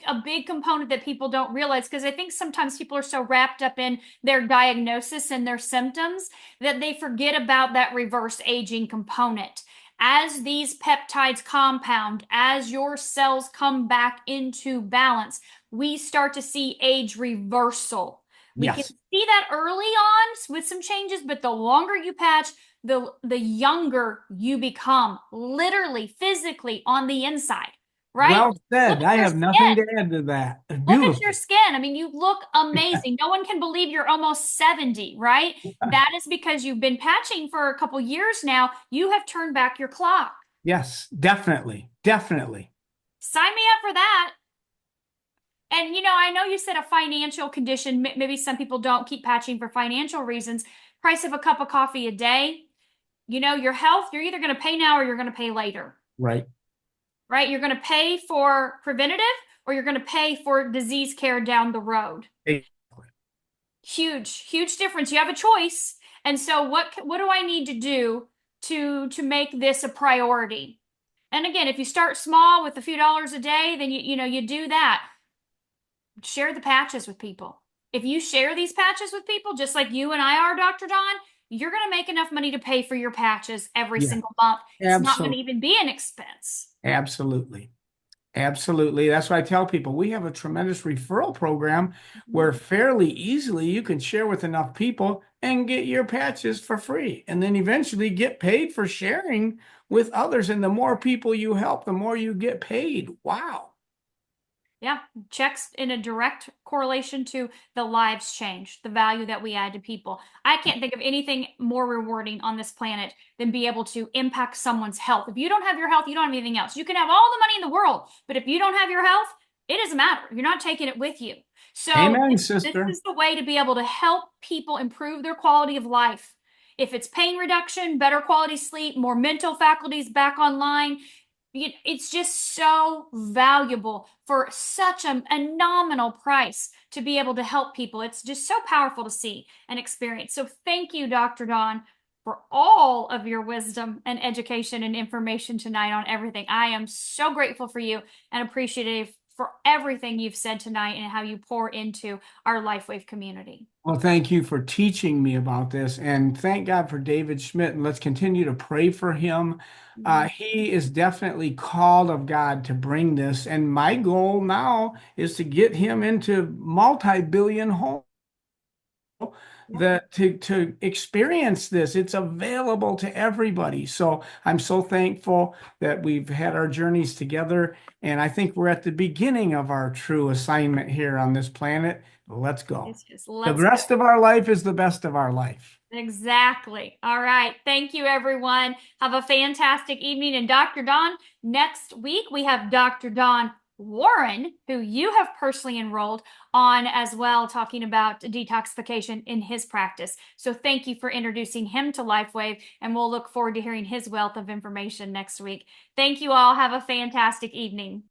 S1: a big component that people don't realize because I think sometimes people are so wrapped up in their diagnosis and their symptoms that they forget about that reverse aging component. As these peptides compound, as your cells come back into balance, we start to see age reversal. We can
S2: Yes.
S1: see that early on with some changes, but the longer you patch, the younger you become, literally, physically on the inside, right?
S2: Well
S1: Look
S2: said.
S1: at
S2: I
S1: your
S2: have nothing to
S1: skin.
S2: add to that.
S1: Look at your
S2: Beautiful.
S1: skin. I mean, you look amazing. No one can believe you're almost 70, right? That is because you've been patching for a couple years now. You have turned back your clock.
S2: Yes, definitely. Definitely.
S1: Sign me up for that. And I know you said a financial condition. Maybe some people don't keep patching for financial reasons. Price of a cup of coffee a day. Your health, you're either going to pay now or you're going to pay later,
S2: Right.
S1: right? You're going to pay for preventative or you're going to pay for disease care down the road.
S2: Exactly.
S1: Huge, huge difference. You have a choice. And so what do I need to do to make this a priority? And again, if you start small with a few dollars a day, then you do that. Share the patches with people. If you share these patches with people, just like you and I are, Dr. Don, you're going to make enough money to pay for your patches every
S2: Yeah,
S1: single month. It's not going to
S2: absolutely.
S1: even be an expense.
S2: Absolutely. Absolutely. That's why I tell people we have a tremendous referral program where
S1: Mhm.
S2: fairly easily you can share with enough people and get your patches for free. And then eventually get paid for sharing with others. And the more people you help, the more you get paid. Wow.
S1: Yeah, checks in a direct correlation to the lives changed, the value that we add to people. I can't think of anything more rewarding on this planet than be able to impact someone's health. If you don't have your health, you don't have anything else. You can have all the money in the world, but if you don't have your health, it doesn't matter. You're not taking it with you. So
S2: Amen,
S1: this
S2: sister.
S1: is the way to be able to help people improve their quality of life. If it's pain reduction, better quality sleep, more mental faculties back online, it's just so valuable for such a nominal price to be able to help people. It's just so powerful to see and experience. So thank you, Dr. Don, for all of your wisdom and education and information tonight on everything. I am so grateful for you and appreciative for everything you've said tonight and how you pour into our LifeWave community.
S2: Well, thank you for teaching me about this. And thank God for David Schmidt. And let's continue to pray for him.
S1: Mhm.
S2: He is definitely called of God to bring this. And my goal now is to get him into multi-billion homes
S1: Yeah.
S2: that to experience this. It's available to everybody. So I'm so thankful that we've had our journeys together. And I think we're at the beginning of our true assignment here on this planet. Let's go.
S1: It's just,
S2: The
S1: let's go.
S2: rest of our life is the best of our life.
S1: Exactly. All right. Thank you, everyone. Have a fantastic evening. And Dr. Don, next week we have Dr. Don Warren, who you have personally enrolled on as well, talking about detoxification in his practice. So thank you for introducing him to LifeWave, and we'll look forward to hearing his wealth of information next week. Thank you all. Have a fantastic evening.